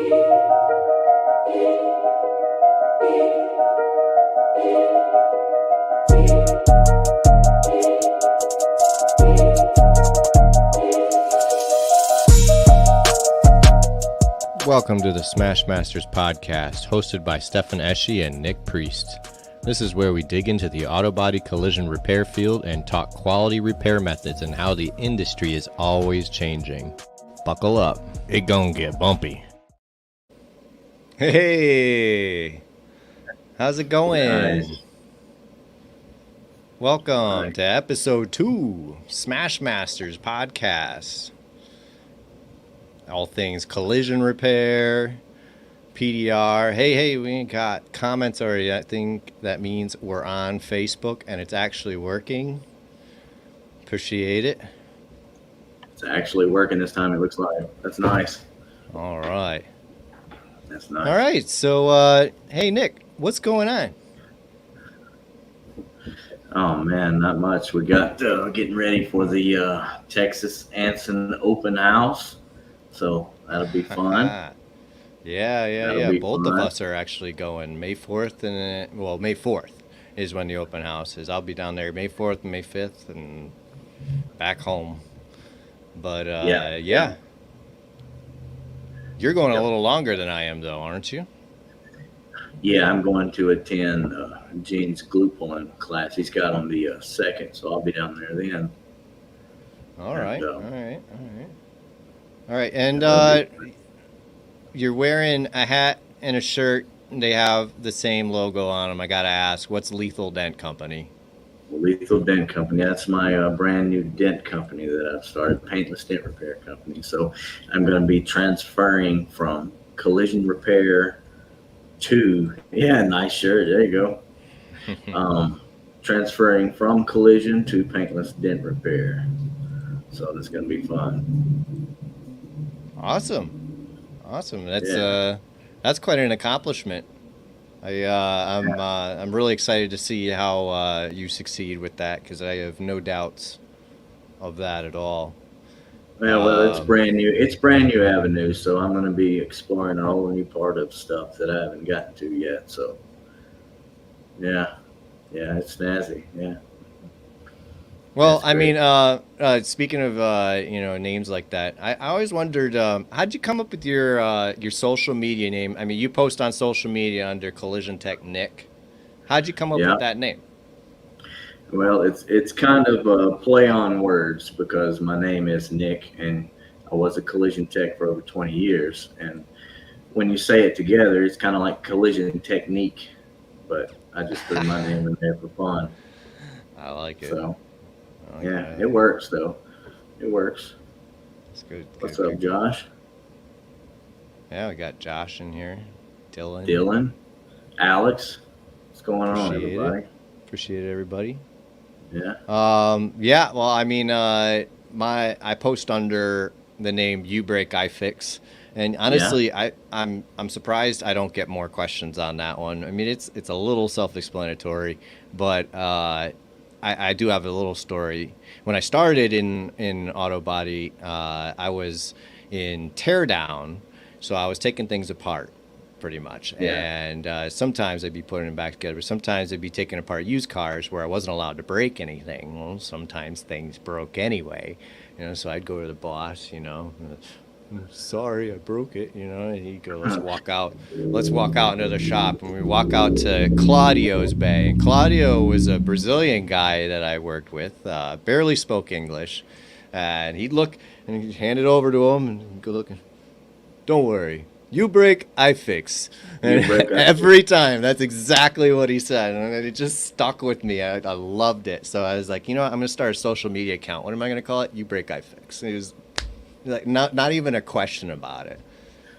Welcome to the Smash Masters podcast, hosted by Stefan Eschi and Nick Priest. This is where we dig into the auto body collision repair field and talk quality repair methods and how the industry is always changing. Buckle up, it gonna get bumpy. Hey, how's it going? Nice. Welcome to episode 2, Smash Masters podcast. All things collision repair, PDR. Hey, we got comments already. I think that means we're on Facebook and it's actually working. Appreciate it. It's actually working this time, it looks like. That's nice. All right. That's nice. All right. So, hey, Nick, what's going on? Oh, man, not much. We got getting ready for the Texas Anson open house. So that'll be fun. Yeah. Both fun. of us are actually going May 4th May 4th is when the open house is. I'll be down there May 4th and May 5th and back home. But yeah. You're going a little longer than I am, though, aren't you? Yeah, I'm going to attend Gene's glute pulling class. He's got on the 2nd, so I'll be down there then. All right. And you're wearing a hat and a shirt, and they have the same logo on them. I got to ask, what's Lethal Dent Company? Lethal Dent Company. That's my brand new dent company that I've started, paintless dent repair company. So I'm going to be transferring from collision repair to, nice shirt. There you go. Transferring from collision to paintless dent repair. So that's going to be fun. Awesome. That's quite an accomplishment. I'm really excited to see how you succeed with that, because I have no doubts of that at all. Well, it's brand new. It's brand new avenue, so I'm going to be exploring a whole new part of stuff that I haven't gotten to yet. So, yeah, it's snazzy. Yeah. Well, I mean, speaking of names like that, I always wondered, how'd you come up with your social media name? I mean, you post on social media under Collision Tech Nick. How'd you come up with that name? Well, it's kind of a play on words, because my name is Nick, and I was a collision tech for over 20 years. And when you say it together, it's kind of like collision technique, but I just threw my name in there for fun. I like it. So. Yeah, it works though. It works. That's good. What's up, Josh? Yeah, we got Josh in here. Dylan. Alex. What's going on, everybody? Appreciate it, everybody. Yeah. Well, I mean, I post under the name You Break I Fix, and honestly, I'm surprised I don't get more questions on that one. I mean, it's a little self-explanatory, but I do have a little story. When I started in auto body, I was in teardown, so I was taking things apart pretty much. Yeah. And sometimes I'd be putting them back together. Sometimes I'd be taking apart used cars where I wasn't allowed to break anything. Well, sometimes things broke anyway, so I'd go to the boss, sorry, I broke it, and he'd go, let's walk out into the shop. And we walk out to Claudio's bay. And Claudio was a Brazilian guy that I worked with, barely spoke English. And he'd look, and he'd hand it over to him, and he'd go look, don't worry, you break, I fix. And every time, that's exactly what he said. And it just stuck with me. I loved it. So I was like, I'm going to start a social media account. What am I going to call it? You break, I fix. And it was like not even a question about it.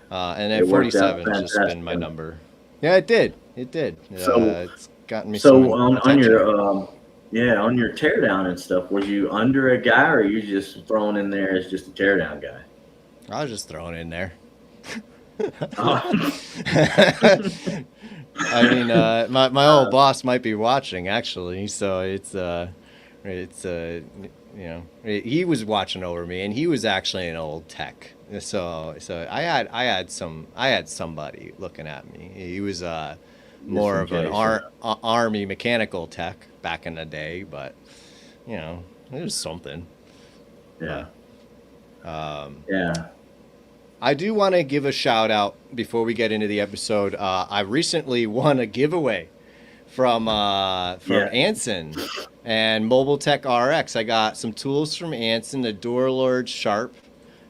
And at 47 has just been my number. Yeah, it did. So it's gotten me. So on your teardown and stuff, was you under a guy, or you just thrown in there as just a teardown guy? I was just thrown in there. I mean, my old boss might be watching, actually. So he was watching over me, and he was actually an old tech. So I had somebody looking at me. He was Just more in of an case, army mechanical tech back in the day, but it was something. yeah, But um, yeah, I do want to give a shout out before we get into the episode. I recently won a giveaway from yeah. Anson and Mobile Tech RX. I got some tools from Anson, the Door Lord Sharp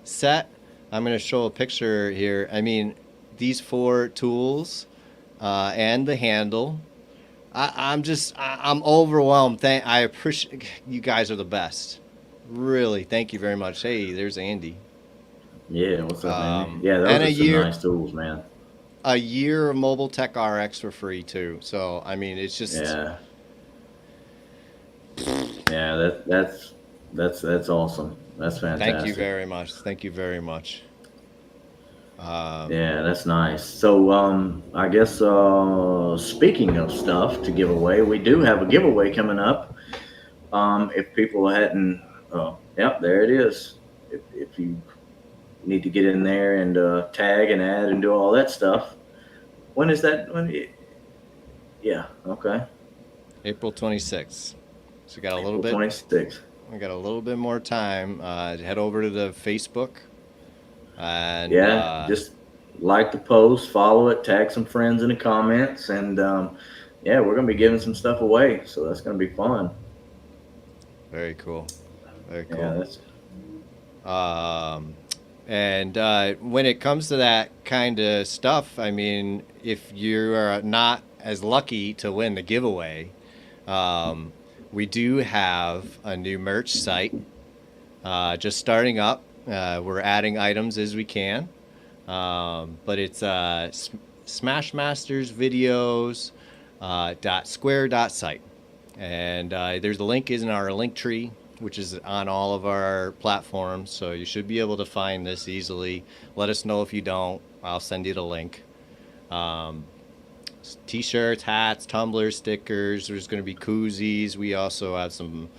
set. I'm going to show a picture here. I mean, these four tools and the handle. I'm overwhelmed. I appreciate you guys are the best. Really, thank you very much. Hey, there's Andy. Yeah, what's up, Andy? Yeah, And those are some nice tools, man. a year of Mobile Tech RX for free too. So I mean, it's just Yeah, yeah, that's awesome. That's thank you fantastic. very much. Thank you very much. Um, Yeah, that's nice. So, I guess speaking of stuff to give away, we do have a giveaway coming up. If people hadn't, yep, there it is. If you need to get in there and tag and add and do all that stuff, when is that? Yeah, okay, April 26th. So we got a little April bit. 26th. We got a little bit more time. Head over to the Facebook and Yeah, just like the post, follow it, tag some friends in the comments, and yeah, we're gonna be giving some stuff away, so that's gonna be fun. very cool. Very Yeah, cool. that's Um, and when it comes to that kind of stuff, I mean, if you are not as lucky to win the giveaway, um, we do have a new merch site just starting up. We're adding items as we can, but it's Smash Masters Videos dot site, and there's the link is in our link tree, which is on all of our platforms. So you should be able to find this easily. Let us know if you don't. I'll send you the link. Um, T-shirts, hats, tumblers, stickers. There's going to be koozies. We also have some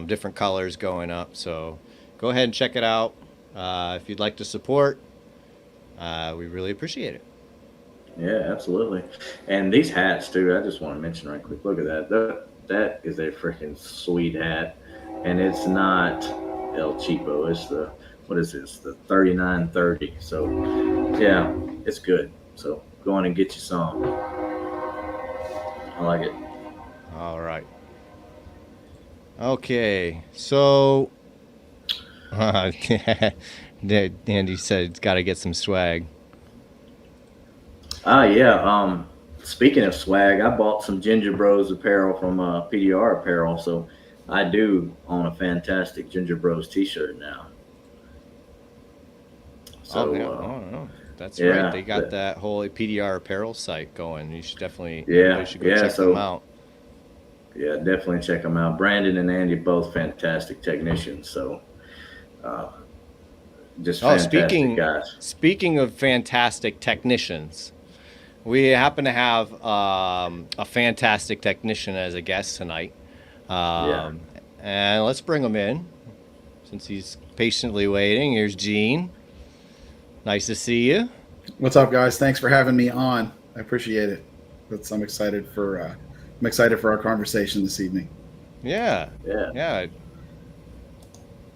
different colors going up. So go ahead and check it out. If you'd like to support, we really appreciate it. yeah, absolutely. And these hats too. I just want to mention right quick. Look at that. That is a freaking sweet hat, and it's not El Cheapo. It's the what is this? The 3930. So yeah, it's good. So go on and get you some. I like it. All right. Okay. So Andy said it's got to get some swag. Ah, yeah. Speaking of swag, I bought some Ginger Bros apparel from PDR Apparel, so I do own a fantastic Ginger Bros T-shirt now. Oh So yeah, oh no, that's right. yeah, They got that whole PDR apparel site going. You should definitely everybody yeah, should go yeah. check them So out. yeah, definitely check them out. Brandon and Andy both fantastic technicians. So uh, just Oh, fantastic guys. speaking of fantastic technicians, we happen to have a fantastic technician as a guest tonight. Yeah. Um, and let's bring him in since he's patiently waiting. Here's Gene. Nice to see you. What's up, guys? Thanks for having me on. I appreciate it. I'm excited for our conversation this evening. Yeah, Yeah. yeah,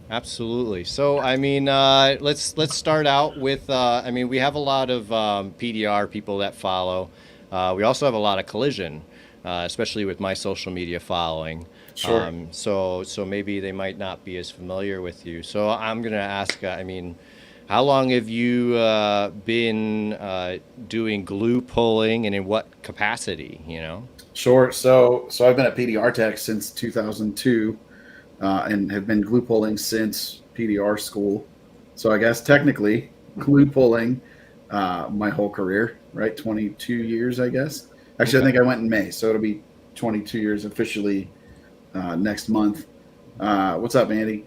absolutely. So, I mean, let's start out with. I mean, we have a lot of PDR people that follow. We also have a lot of collision, especially with my social media following. Sure. So maybe they might not be as familiar with you. So I'm gonna ask. I mean, how long have you been doing glue pulling, and in what capacity? You know. Sure. So I've been at PDR Tech since 2002, and have been glue pulling since PDR school. So I guess technically glue pulling my whole career, right? 22 years, I guess. Actually, I Okay. think I went in May, so it'll be 22 years officially next month. What's up, Andy?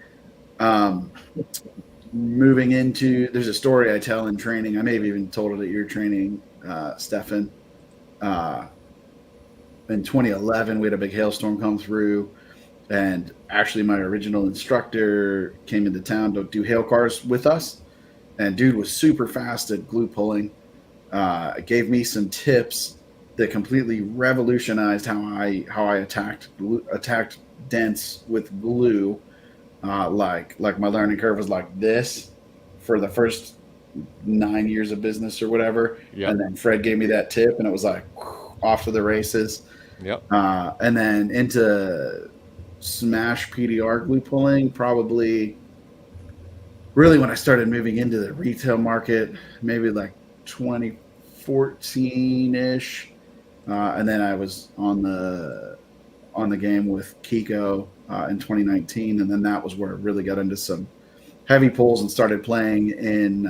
Um, Moving into, there's a story I tell in training. I may have even told it at your training, Stefan. Uh, in 2011, we had a big hailstorm come through, and actually, my original instructor came into town to do hail cars with us. and dude was super fast at glue pulling. Gave me some tips that completely revolutionized how I attacked dents with glue. Like my learning curve was like this for the first 9 years of business or whatever, Yep. and then Fred gave me that tip, and it was like off to the races. Yep. And then into smash PDR glue pulling, probably really when I started moving into the retail market, maybe like 2014 ish. And then I was on the game with Kiko in 2019, and then that was where I really got into some heavy pulls and started playing in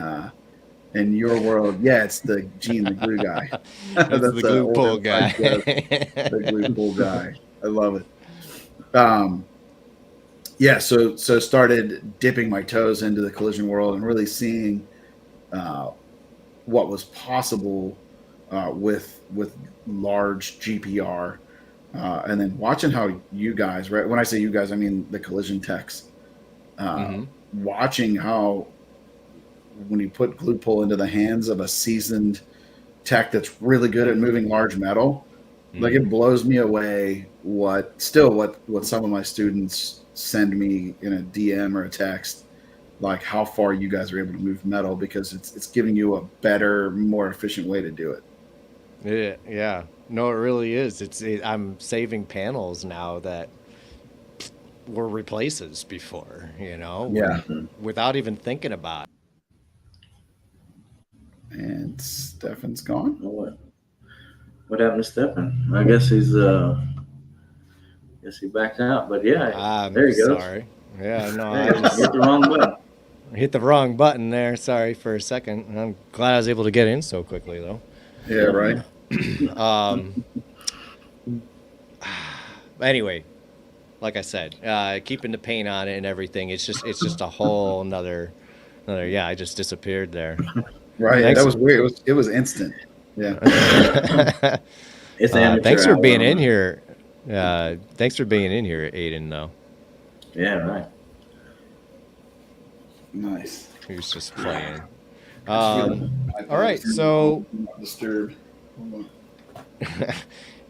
your world. Yeah, it's the Gene, the glue guy. That's the glue pull guy. The glue pull guy. I love it. Yeah, so started dipping my toes into the collision world and really seeing what was possible with large GPR, and then watching how you guys, right? When I say you guys, I mean the collision techs. Watching how when you put glue pull into the hands of a seasoned tech that's really good at moving large metal, like it blows me away what some of my students send me in a DM or a text, like how far you guys are able to move metal, because it's giving you a better, more efficient way to do it. Yeah. No, it really is. I'm saving panels now that were replaces before, Yeah. without even thinking about it. And Stefan's gone. What happened to Stefan? I guess he backed out. But yeah, there he goes. Sorry. Yeah, no, I just hit the wrong button. Hit the wrong button there. Sorry for a second. I'm glad I was able to get in so quickly, though. Yeah, right. Anyway, like I said, keeping the paint on it and everything, it's just a whole another. Yeah, I just disappeared there. Right. Thanks. That was weird. It was instant. Yeah. It's thanks for being in here. Thanks for being in here, Aiden, though. Yeah, right. Nice. He was just playing. All right, so disturbed.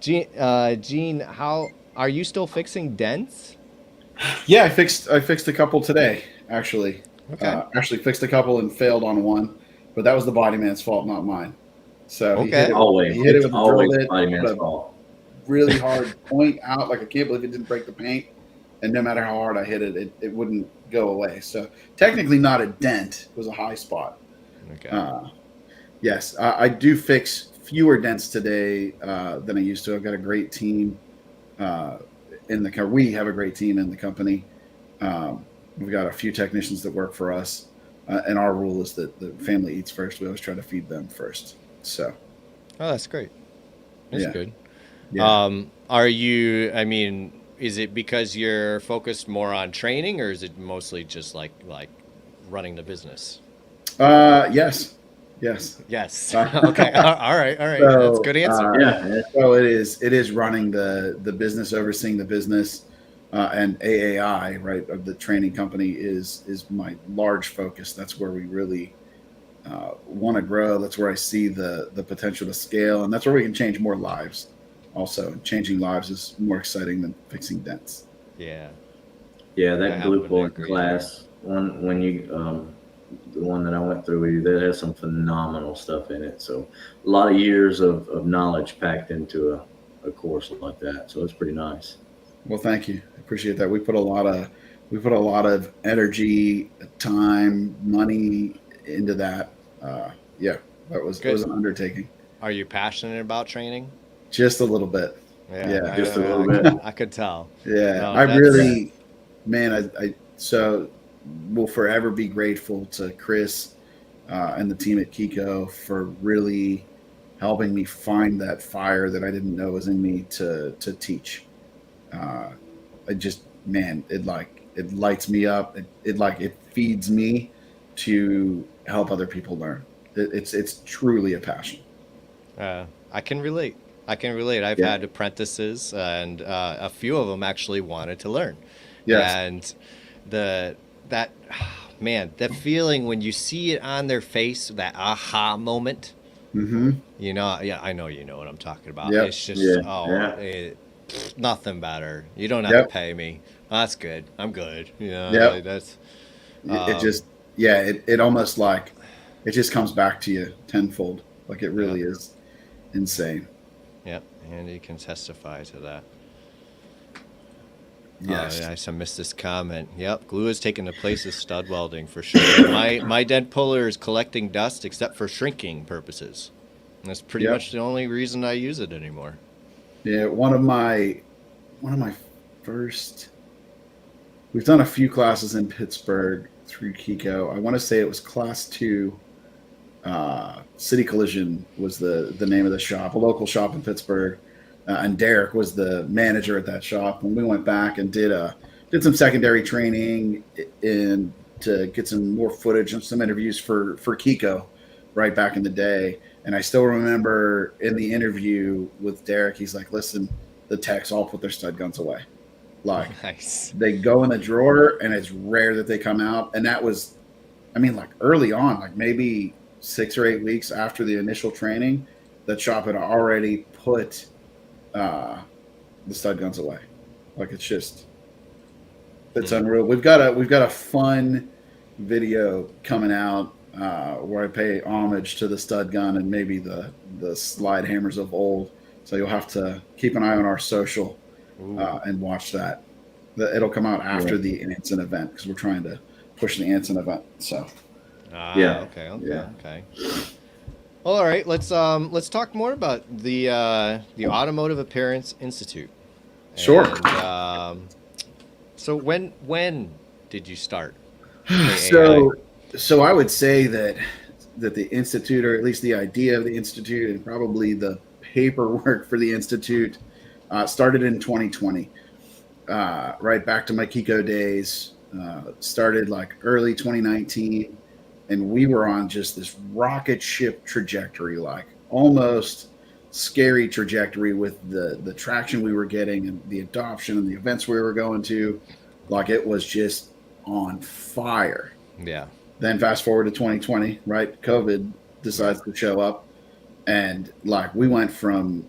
Gene, how are you still fixing dents? Yeah, I fixed a couple today, actually. Okay. Actually fixed a couple and failed on one, but that was the body man's fault, not mine. So Okay. he hit it Always. with It's a always drill the bit, body man's but fault. really hard point out. Like I can't believe it didn't break the paint. And no matter how hard I hit it, it wouldn't go away. So technically not a dent. It was a high spot. Okay. Yes, I do fix fewer dents today than I used to. I've got a great team in the company. We have a great team in the company. We've got a few technicians that work for us. And our rule is that the family eats first. We always try to feed them first. So. Oh, that's great. That's good. Yeah. Are you, I mean, is it because you're focused more on training, or is it mostly just like running the business? Yes. Yes. Okay. All right. So, That's a good answer. Yeah. So it is running the business, overseeing the business, and AAI, right, of the training company is my large focus. That's where we really want to grow. That's where I see the potential to scale, and that's where we can change more lives. Also, changing lives is more exciting than fixing dents. Yeah. Yeah, I that glue would pulling agree class, the one that I went through with you, that has some phenomenal stuff in it. So a lot of years of knowledge packed into a course like that. So it's pretty nice. Well, thank you. I appreciate that. We put a lot of energy, time, money into that. Yeah, it was an undertaking. Are you passionate about training? Just a little bit. Yeah, just a little bit. I could tell. Yeah, No, I really, man, I so will forever be grateful to Chris and the team at Kiko for really helping me find that fire that I didn't know was in me to teach. I just, man, it lights me up. It feeds me to help other people learn. It's truly a passion. I can relate. I've had apprentices, and a few of them actually wanted to learn. Yes. And man, that feeling when you see it on their face, that aha moment, Mm-hmm. yeah, I know you know what I'm talking about. Yep. It's just, Yeah, yeah. nothing better. You don't have to Yep. pay me. That's good. I'm good. Yep. Like that's, It just, yeah, it almost like it just comes back to you tenfold. Like it yeah, really is insane. yeah. Andy can testify to that. Yes. I missed this comment. Yep, glue is taking the place of stud welding for sure. My dent puller is collecting dust except for shrinking purposes. And that's pretty Yep. much the only reason I use it anymore. Yeah. One of my first. We've done a few classes in Pittsburgh through Kiko. I want to say it was class 2. City Collision was the name of the shop, a local shop in Pittsburgh, and Derek was the manager at that shop. And we went back and did some secondary training in to get some more footage and some interviews for Kiko, right back in the day. And I still remember in the interview with Derek, he's like, "Listen, the techs all put their stud guns away. Like Nice. they go in the drawer, and it's rare that they come out." And that was, I mean, like early on, like maybe 6 or 8 weeks after the initial training, the shop had already put the stud guns away. Like it's unreal. We've got a fun video coming out where I pay homage to the stud gun and maybe the slide hammers of old. So you'll have to keep an eye on our social and watch that. It'll come out after the Anson event because we're trying to push the Anson event. So Yeah. Okay. Yeah. Okay. Well, all right. Let's talk more about the Automotive Appearance Institute. Sure. And, so when did you start? the So I would say that the institute, or at least the idea of the institute, and probably the paperwork for the institute, started in 2020. Right back to my Kiko days. Started like early 2019, and we were on just this rocket ship trajectory, like almost scary trajectory with the traction we were getting and the adoption and the events we were going to. Like it was just on fire. Yeah. Then fast forward to 2020, right? COVID decides to show up, and like I went from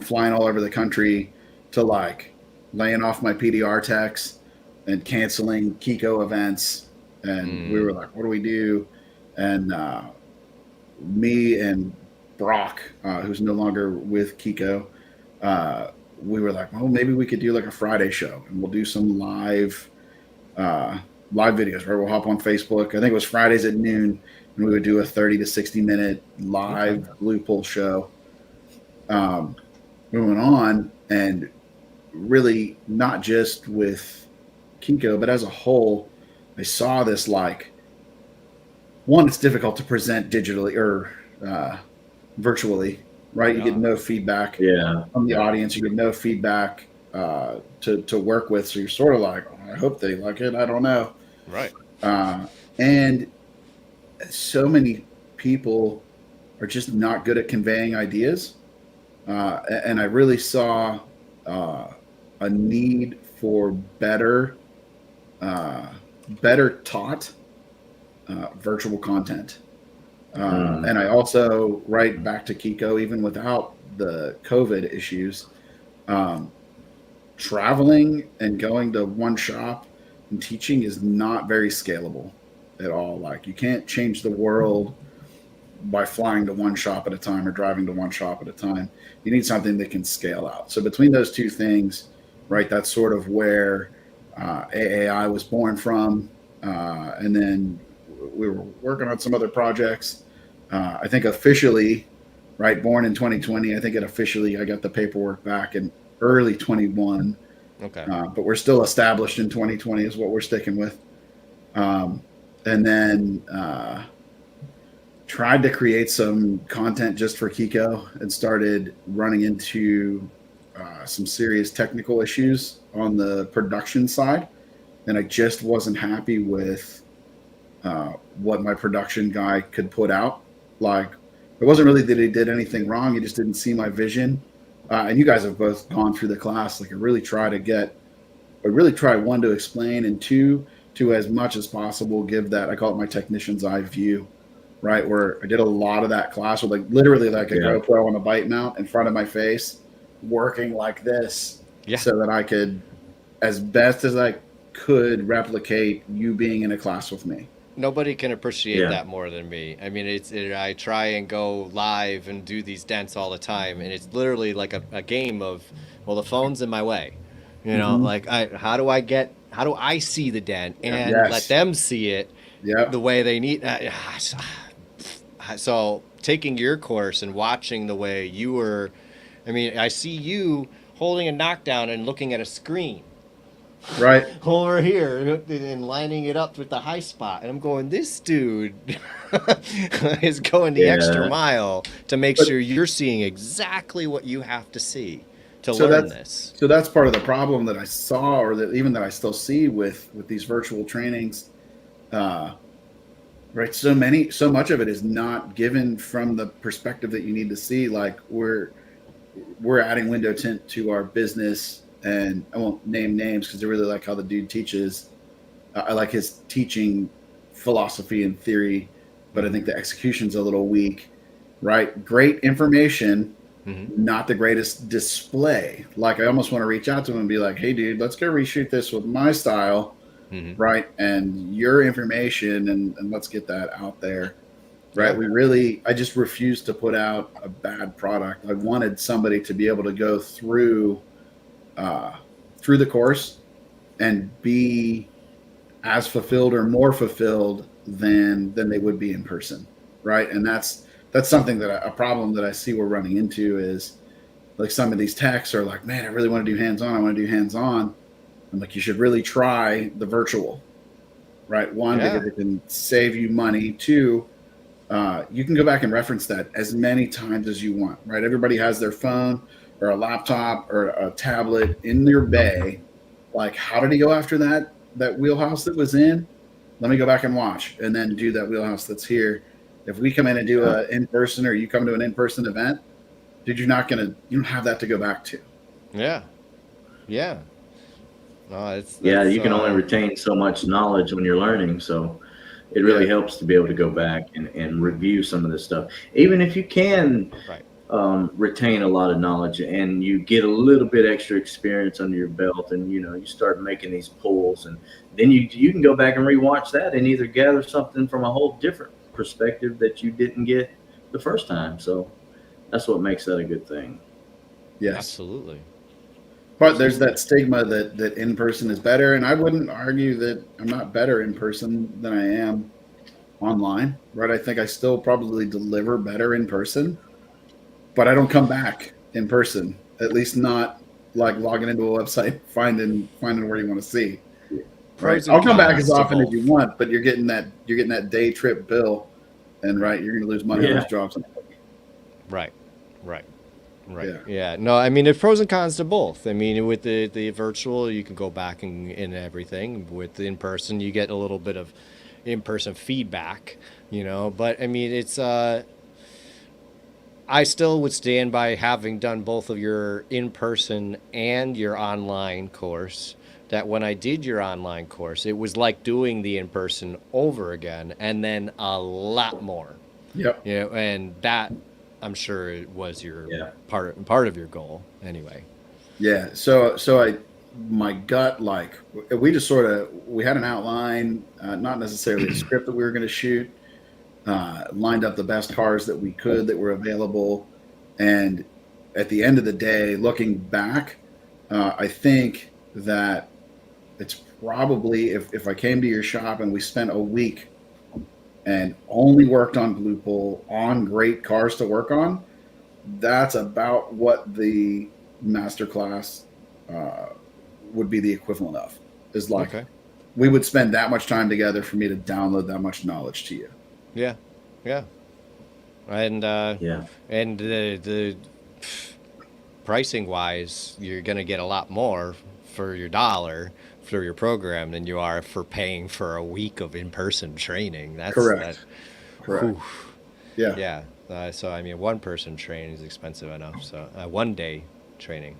flying all over the country to like laying off my PDR techs and canceling Kiko events, and we were like, what do we do? And me and Brock, who's no longer with Kiko, we were like, well, maybe we could do like a Friday show, and we'll do some live videos, right? We'll hop on Facebook. I think it was Fridays at noon, and we would do a 30 to 60 minute live glue pull show. We went on, and really not just with Kiko, but as a whole, I saw this like, one, it's difficult to present digitally or virtually, right? You get no feedback from the audience. You get no feedback to work with. So you're sort of like, oh, I hope they like it. I don't know. Right. And so many people are just not good at conveying ideas. And I really saw a need for better taught virtual content. And I also, right back to Kiko, even without the COVID issues, traveling and going to one shop and teaching is not very scalable at all. Like you can't change the world by flying to one shop at a time or driving to one shop at a time. You need something that can scale out. So between those two things, right, that's sort of where AAI was born from. And then we were working on some other projects. I think officially, right, born in 2020, I think I got the paperwork back in early 21. Okay. But we're still established in 2020 is what we're sticking with. And then tried to create some content just for Kiko and started running into some serious technical issues on the production side. And I just wasn't happy with what my production guy could put out. Like, it wasn't really that he did anything wrong. He just didn't see my vision. And you guys have both gone through the class. Like, I really try, one, to explain, and two, to, as much as possible, give that, I call it my technician's eye view, right? Where I did a lot of that class with like literally like a GoPro on a bite mount in front of my face, working like this, so that I could, as best as I could, replicate you being in a class with me. Nobody can appreciate that more than me. I mean, I try and go live and do these dents all the time, and it's literally like a game of, well, the phone's in my way, you know, like how do I see the dent and let them see it the way they need. So taking your course and watching the way you were, I mean, I see you holding a knockdown and looking at a screen. Right over here and lining it up with the high spot, and I'm going, this dude is going the extra mile to make sure you're seeing exactly what you have to see to learn this. So that's part of the problem that I saw, or that even that I still see with these virtual trainings. Right, so much of it is not given from the perspective that you need to see. Like we're adding window tint to our business. And I won't name names because I really like how the dude teaches. I like his teaching philosophy and theory, but I think the execution's a little weak, right? Great information, not the greatest display. Like I almost want to reach out to him and be like, hey, dude, let's go reshoot this with my style, right? And your information, and let's get that out there, right? I just refused to put out a bad product. I wanted somebody to be able to go through the course and be as fulfilled or more fulfilled than they would be in person, right? And that's something that a problem that I see we're running into is like some of these techs are like, man, I really want to do hands-on. I want to do hands-on. I'm like, you should really try the virtual, right? One, because it can save you money. Two, you can go back and reference that as many times as you want, right? Everybody has their phone or a laptop or a tablet in your bay. Like, how did he go after that wheelhouse that was in? Let me go back and watch, and then do that wheelhouse that's here. If we come in and do a in-person, or you come to an in-person event, dude, you don't have that to go back to. Yeah. No, you can only retain so much knowledge when you're learning. So it really helps to be able to go back and review some of this stuff, even if you can. Retain a lot of knowledge and you get a little bit extra experience under your belt, and you start making these pulls, and then you can go back and rewatch that and either gather something from a whole different perspective that you didn't get the first time. So that's what makes that a good thing. Yes, absolutely. But there's that stigma that in person is better, and I wouldn't argue that I'm not better in person than I am online, right? I think I still probably deliver better in person. But I don't come back in person, at least not like logging into a website, finding where you want to see. Right. I'll come back as often as you want, but you're getting that day trip bill, and you're going to lose money on those jobs. Right. Yeah. No, I mean, there's pros and cons to both. I mean, with the virtual, you can go back and everything. With the in person, you get a little bit of in person feedback, But I mean, it's I still would stand by having done both of your in-person and your online course, that when I did your online course, it was like doing the in-person over again, and then a lot more. Yep. And that, I'm sure, it was your part of your goal anyway. Yeah. So my gut, like, we just we had an outline, not necessarily a script that we were going to shoot. Lined up the best cars that we could that were available, and at the end of the day, looking back, I think that it's probably, if I came to your shop and we spent a week and only worked on Blue Pole on great cars to work on, that's about what the masterclass would be the equivalent of. Is like, we would spend that much time together for me to download that much knowledge to you. Yeah. And and the pricing wise, you're going to get a lot more for your dollar for your program than you are for paying for a week of in-person training. That's correct. Correct. Yeah. So I mean, one person training is expensive enough. So 1 day training.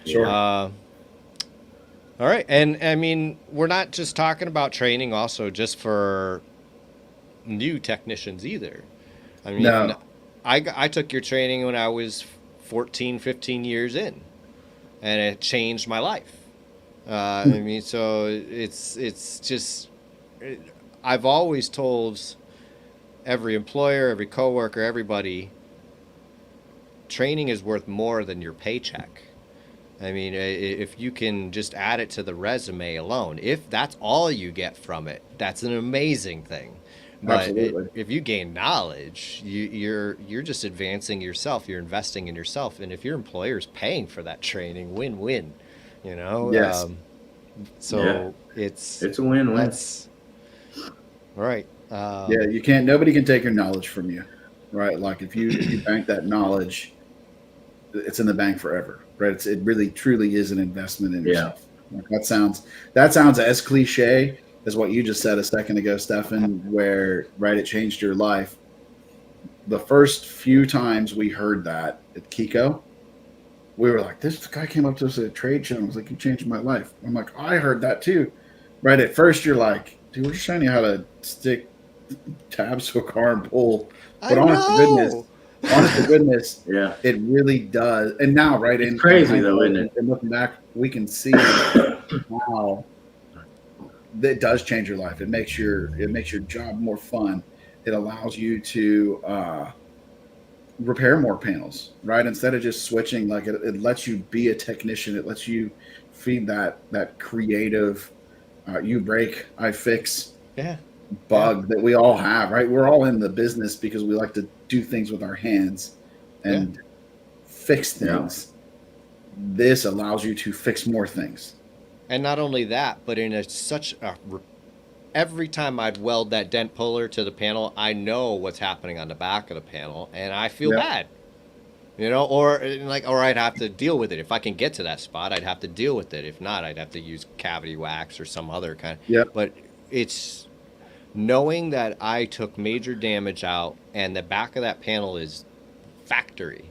Sure. All right. And I mean, we're not just talking about training also just for new technicians either. I mean, No. I took your training when I was 14, 15 years in, and it changed my life. I mean, so it's just I've always told every employer, every coworker, everybody, training is worth more than your paycheck. I mean, if you can just add it to the resume alone, if that's all you get from it, that's an amazing thing. But Absolutely. if you gain knowledge, you're just advancing yourself. You're investing in yourself, and if your employer's paying for that training, win-win. You know, Yes. Yeah, so it's it's a win-win. that's right. Yeah, you can't. Nobody can take your knowledge from you, right? Like if you bank that knowledge, it's in the bank forever, right? It really truly is an investment in Yeah, yourself. Like that sounds as cliche as what you just said a second ago, Stefan. Where right, it changed your life. The first few times we heard that at Kiko, we were like, "This guy came up to us at a trade show and was like, you changed my life." I'm like, "I heard that too." Right at first, you're like, "Dude, we're just showing you how to stick tabs to a car and pull." I But know. honest to goodness, yeah. it really does. And now, right It's in crazy though, hindsight isn't and looking back, we can see how it does change your life. It makes your job more fun. It allows you to repair more panels, right? Instead of just switching, like it lets you be a technician. It lets you feed that creative, you break, I fix Yeah, yeah, bug that we all have, right? We're all in the business because we like to do things with our hands yeah. and fix Yeah. things. This allows you to fix more things. And not only that, but in such a every time I'd weld that dent puller to the panel, I know what's happening on the back of the panel, and I feel Yeah. bad. You know, or I'd have to deal with it. If I can get to that spot, I'd have to deal with it. If not, I'd have to use cavity wax or some other kind. Yep. But it's knowing that I took major damage out and the back of that panel is factory.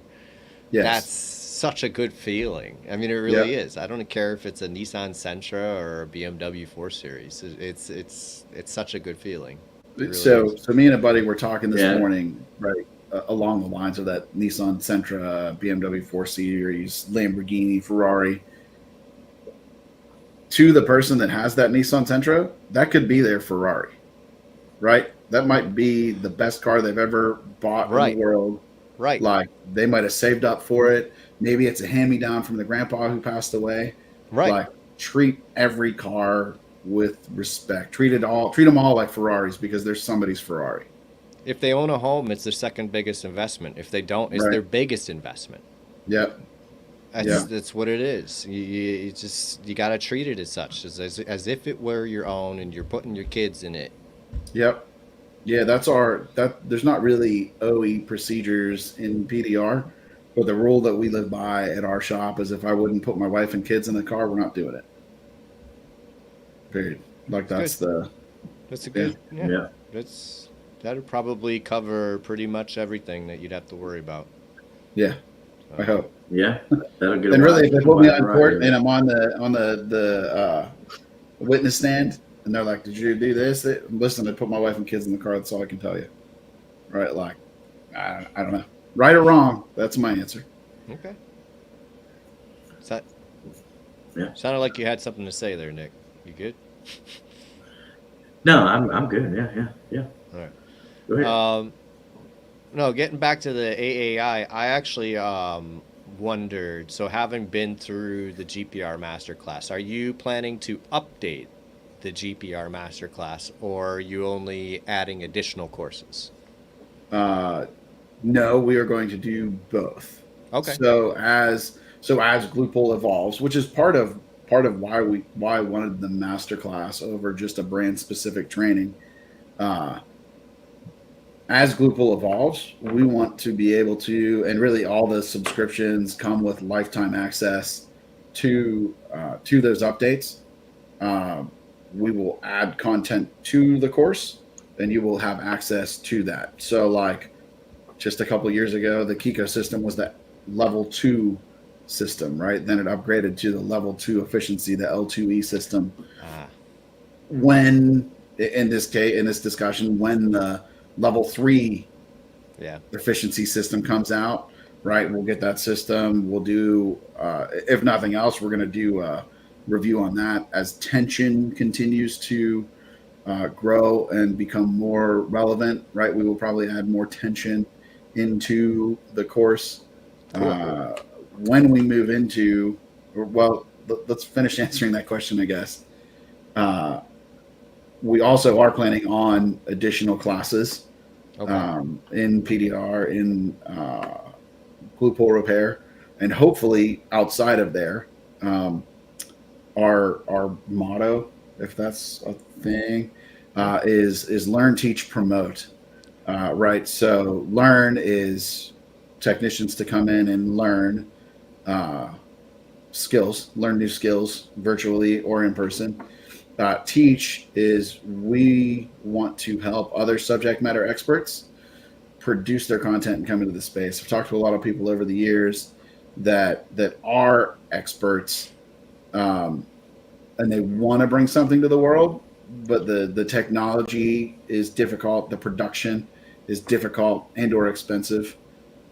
That's Yes. such a good feeling. I mean, it really Yep. is. I don't care if it's a Nissan Sentra or a BMW 4 Series. It's such a good feeling. It really So, is. so me and a buddy were talking this Yeah. morning, right, along the lines of that Nissan Sentra, BMW 4 Series, Lamborghini, Ferrari. To the person that has that Nissan Sentra, that could be their Ferrari, right? That might be the best car they've ever bought in Right, the world. right, Like they might have saved up for it. Maybe it's a hand me down from the grandpa who passed away. right. Like treat every car with respect. Treat them all like Ferraris because they're somebody's Ferrari. If they own a home, it's their second biggest investment. If they don't, it's Right. their biggest investment. Yep. That's Yeah. that's what it is. You just you gotta treat it as such, as if it were your own, and you're putting your kids in it. Yep. Yeah, that there's not really OE procedures in PDR, but the rule that we live by at our shop is if I wouldn't put my wife and kids in the car, we're not doing it. Period. Like Good. that's the That's a yeah. good. Yeah. Yeah. That'd probably cover pretty much everything that you'd have to worry about. Yeah, I So, hope. Yeah. That'll get a And really, wide, if they put me wide on court variety. and I'm on the witness stand, and they're like, "Did you do this?" Listen, I put my wife and kids in the car. That's all I can tell you. Right? Like, I don't know, right or wrong. That's my answer. okay. Is that Yeah. sounded like you had something to say there, Nick? You good? No, I'm good. Yeah. All right. Go ahead. No, getting back to the AAI, I actually wondered. So, having been through the GPR Masterclass, are you planning to update the GPR Masterclass, or are you only adding additional courses? Uh, no, we are going to do both. Okay. So as Glupol evolves, which is part of why I wanted the master class over just a brand specific training. Uh, as Glupol evolves, we want to be able to, and really all the subscriptions come with lifetime access to those updates. Uh, we will add content to the course, and you will have access to that. So, like just a couple of years ago, the Kiko system was that level 2 system, right? Then it upgraded to the level 2 efficiency, the L2E system. When in this discussion, when the level 3 efficiency system comes out, right, we'll get that system. We'll do, if nothing else, we're going to do a review on that as tension continues to grow and become more relevant, right? We will probably add more tension into the course. Cool. When we move into, well, let's finish answering that question, I guess. We also are planning on additional classes in PDR, in glue pull repair, and hopefully outside of there. Our motto, if that's a thing, is learn, teach, promote. Right. So learn is technicians to come in and learn skills, learn new skills virtually or in person. Teach is we want to help other subject matter experts produce their content and come into the space. I've talked to a lot of people over the years that are experts, and they want to bring something to the world, but the technology is difficult, the production is difficult and or expensive.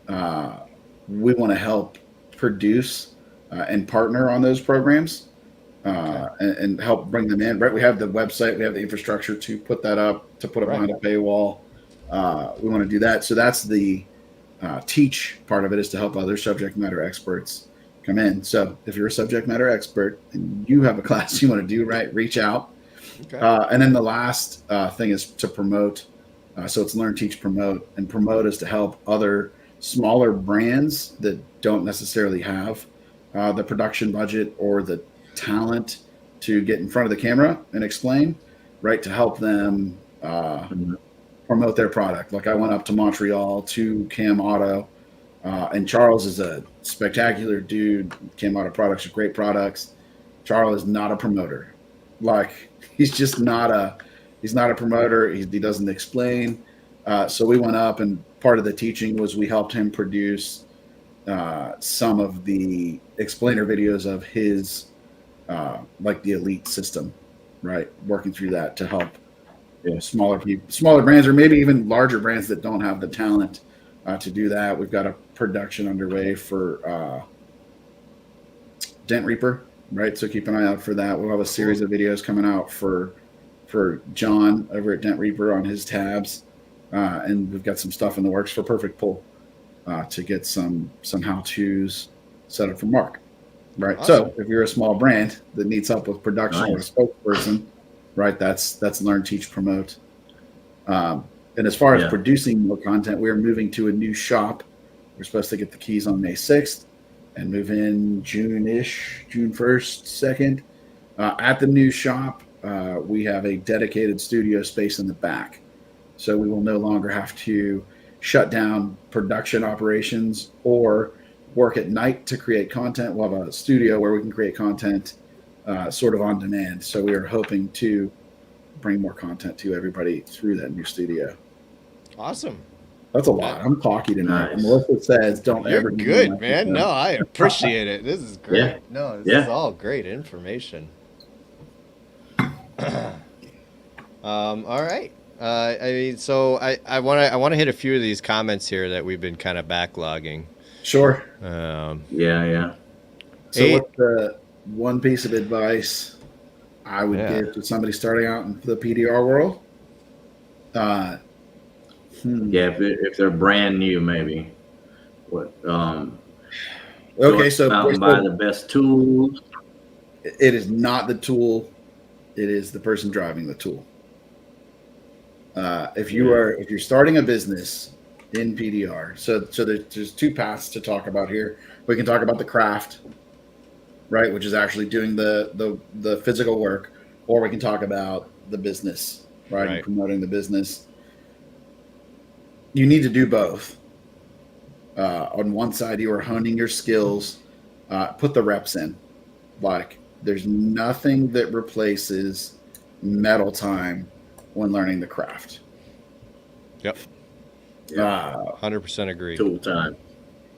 We want to help produce and partner on those programs. And help bring them in, right? We have the website, we have the infrastructure to put that up, to put it behind a paywall. We want to do that. So that's the teach part of it, is to help other subject matter experts come in. So if you're a subject matter expert and you have a class you want to do, right, reach out. Okay. And then the last thing is to promote. So it's learn, teach, promote. And promote is to help other smaller brands that don't necessarily have the production budget or the talent to get in front of the camera and explain, right, to help them promote their product. Like I went up to Montreal to Cam Auto, and Charles is a spectacular dude. Cam Auto products are great products. Charles is not a promoter. Like he's just not a promoter. He doesn't explain. So we went up, and part of the teaching was we helped him produce some of the explainer videos of his like the elite system, right? Working through that to help smaller brands, or maybe even larger brands that don't have the talent to do that. We've got a production underway for Dent Reaper, right? So keep an eye out for that. We'll have a series of videos coming out for John over at Dent Reaper on his tabs, and we've got some stuff in the works for Perfect Pull to get some how-tos set up for Mark. Right. Awesome. So if you're a small brand that needs help with production or a spokesperson, right, that's learn, teach, promote. And as far as producing more content, we are moving to a new shop. We're supposed to get the keys on May 6th and move in June-ish, June 1st, 2nd. At the new shop, we have a dedicated studio space in the back. So we will no longer have to shut down production operations or work at night to create content. We'll have a studio where we can create content sort of on demand. So we are hoping to bring more content to everybody through that new studio. Awesome. That's a lot. I'm talky tonight. Nice. Melissa says, "Don't You're ever." Good, man. No, I appreciate it. This is great. Yeah. No, this is all great information. All right. I mean, so I want to hit a few of these comments here that we've been kind of backlogging. Sure. So what's the one piece of advice I would give to somebody starting out in the PDR world? If they're brand new, maybe. What? Okay, so buy the best tools. It is not the tool; it is the person driving the tool. If you're starting a business in PDR, so there's two paths to talk about here. We can talk about the craft, right, which is actually doing the physical work, or we can talk about the business, right, and promoting the business. You need to do both. On one side, you are honing your skills, put the reps in. Like, there's nothing that replaces metal time when learning the craft. Yep. 100% agree. Tool time.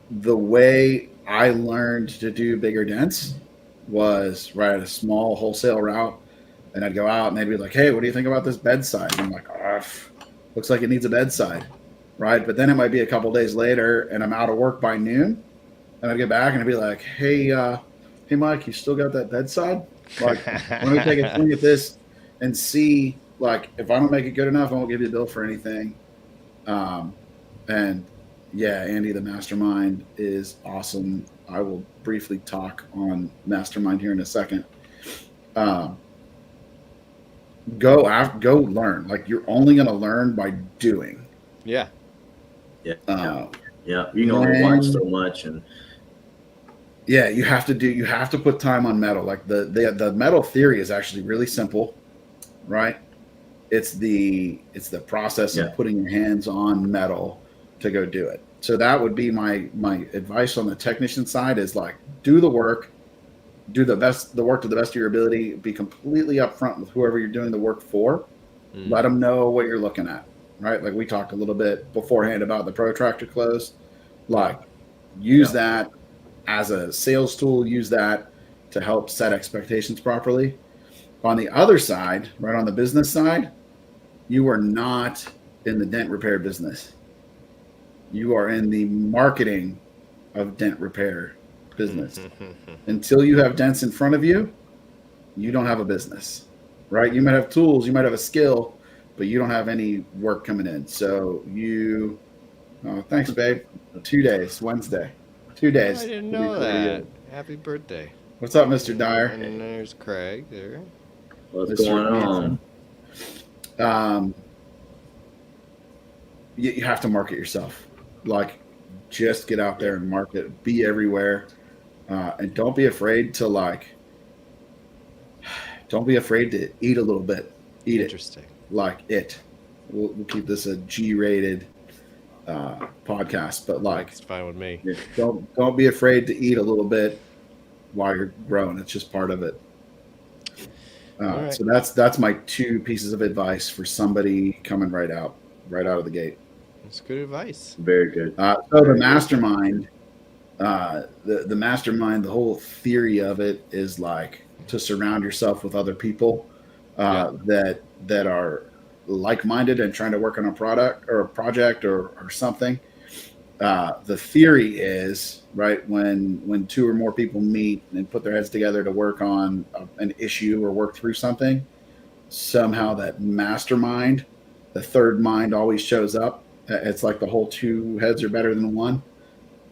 The way I learned to do bigger dents was right at a small wholesale route. And I'd go out and they'd be like, hey, what do you think about this bedside? And I'm like, looks like it needs a bedside. Right. But then it might be a couple days later and I'm out of work by noon. And I'd get back and I'd be like, hey, Mike, you still got that bedside? Like, let me take a swing at this and see, like, if I don't make it good enough, I won't give you a bill for anything. And yeah, Andy, the mastermind is awesome. I will briefly talk on mastermind here in a second. Go learn. Like, you're only going to learn by doing. Yeah. Yeah. You can only watch so much, and yeah, you have to put time on metal. Like the metal theory is actually really simple, right? It's the process of putting your hands on metal to go do it. So that would be my advice on the technician side is like, do the work, do the work to the best of your ability, be completely upfront with whoever you're doing the work for. Let them know what you're looking at, right? Like we talked a little bit beforehand about the protractor close, like use that as a sales tool, use that to help set expectations properly. On the other side, right on the business side, you are not in the dent repair business. You are in the marketing of dent repair business. Until you have dents in front of you, you don't have a business, right? You might have tools, you might have a skill, but you don't have any work coming in. So thanks, babe. 2 days, Wednesday. 2 days. I didn't know that. Happy birthday. What's up, Mr. Dyer? And there's Craig there. What's going on? You have to market yourself. Like, just get out there and market. Be everywhere, and don't be afraid to eat a little bit. Eat Interesting. it. Like it. We'll keep this a G-rated podcast, but like, it's fine with me. Don't be afraid to eat a little bit while you're growing. It's just part of it. Right. So that's my 2 pieces of advice for somebody coming right out of the gate. That's good advice. Very good. So the mastermind, the mastermind, the whole theory of it is like to surround yourself with other people that are like-minded and trying to work on a product or a project or something. The theory is, right, when 2 or more people meet and put their heads together to work on an issue or work through something, somehow that mastermind, the third mind, always shows up. It's like the whole 2 heads are better than one.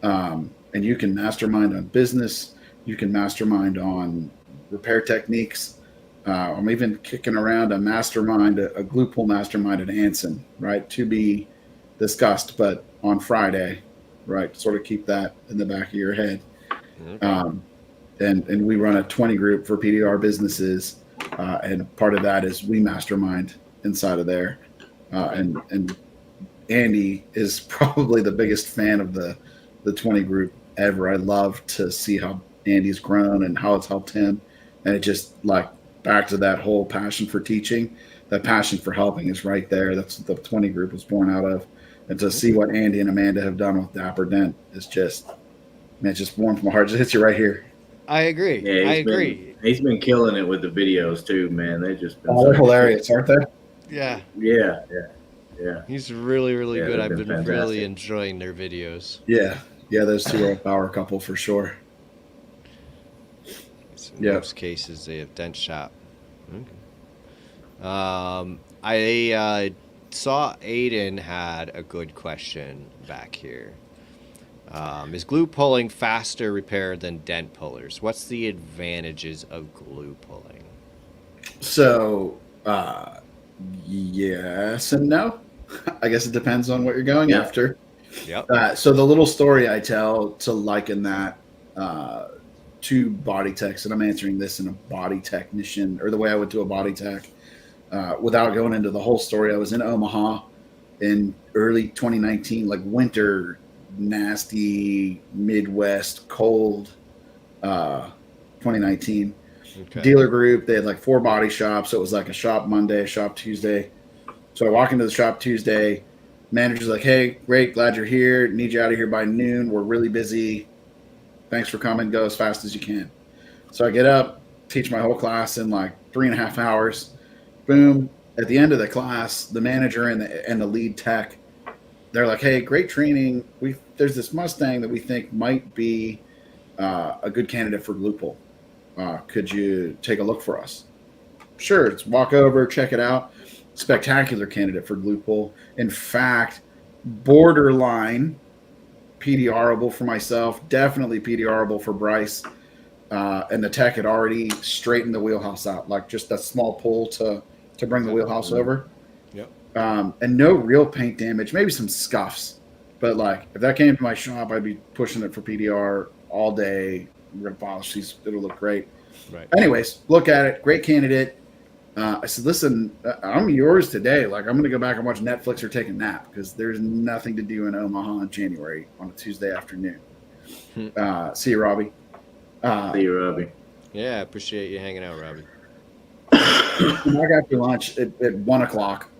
And you can mastermind on business. You can mastermind on repair techniques. I'm even kicking around a mastermind, a glue pull mastermind at Anson, right, to be discussed, but on Friday, right, sort of keep that in the back of your head. Okay. And we run a 20 group for PDR businesses, and part of that is we mastermind inside of there. And Andy is probably the biggest fan of the 20 group ever. I love to see how Andy's grown and how it's helped him. And it just, like, back to that whole passion for teaching, that passion for helping is right there. That's what the 20 group was born out of. And to see what Andy and Amanda have done with Dapper Dent is just, man, it just warms my heart. It just hits you right here. I agree. Yeah, I agree. He's been killing it with the videos too, man. They've just been they're hilarious, aren't they? Yeah. Yeah. He's really, really good. I've been fantastic. really enjoying their videos. Yeah, those 2 are a power couple for sure. In most cases, they have dent shop. Okay. I saw Aiden had a good question back here. Is glue pulling faster repair than dent pullers? What's the advantages of glue pulling? So, yes and no. I guess it depends on what you're going after. Yep. So the little story I tell to liken that to body techs, and I'm answering this in a body technician, or the way I would do a body tech, without going into the whole story. I was in Omaha in early 2019, like winter, nasty, Midwest, cold, 2019. Okay. Dealer group. They had like 4 body shops. So it was like a shop Monday, a shop Tuesday. So I walk into the shop Tuesday. Manager's like, hey, great, glad you're here. Need you out of here by noon. We're really busy. Thanks for coming. Go as fast as you can. So I get up, teach my whole class in like 3.5 hours. Boom. At the end of the class, the manager and the lead tech, they're like, "Hey, great training. There's this Mustang that we think might be a good candidate for glue pull. Could you take a look for us?" Sure. Let's walk over, check it out. Spectacular candidate for glue pull. In fact, borderline PDRable for myself, definitely PDRable for Bryce. And the tech had already straightened the wheelhouse out, like just a small pull to bring the wheelhouse over. Yep. And no real paint damage, maybe some scuffs. But like if that came to my shop, I'd be pushing it for PDR all day. We're gonna polish these; it'll look great. Right. Anyways, look at it. Great candidate. I said, "Listen, I'm yours today. Like I'm gonna go back and watch Netflix or take a nap because there's nothing to do in Omaha in January on a Tuesday afternoon." See you, Robbie. See you, Robbie. Yeah, I appreciate you hanging out, Robbie. I got to lunch at 1 o'clock,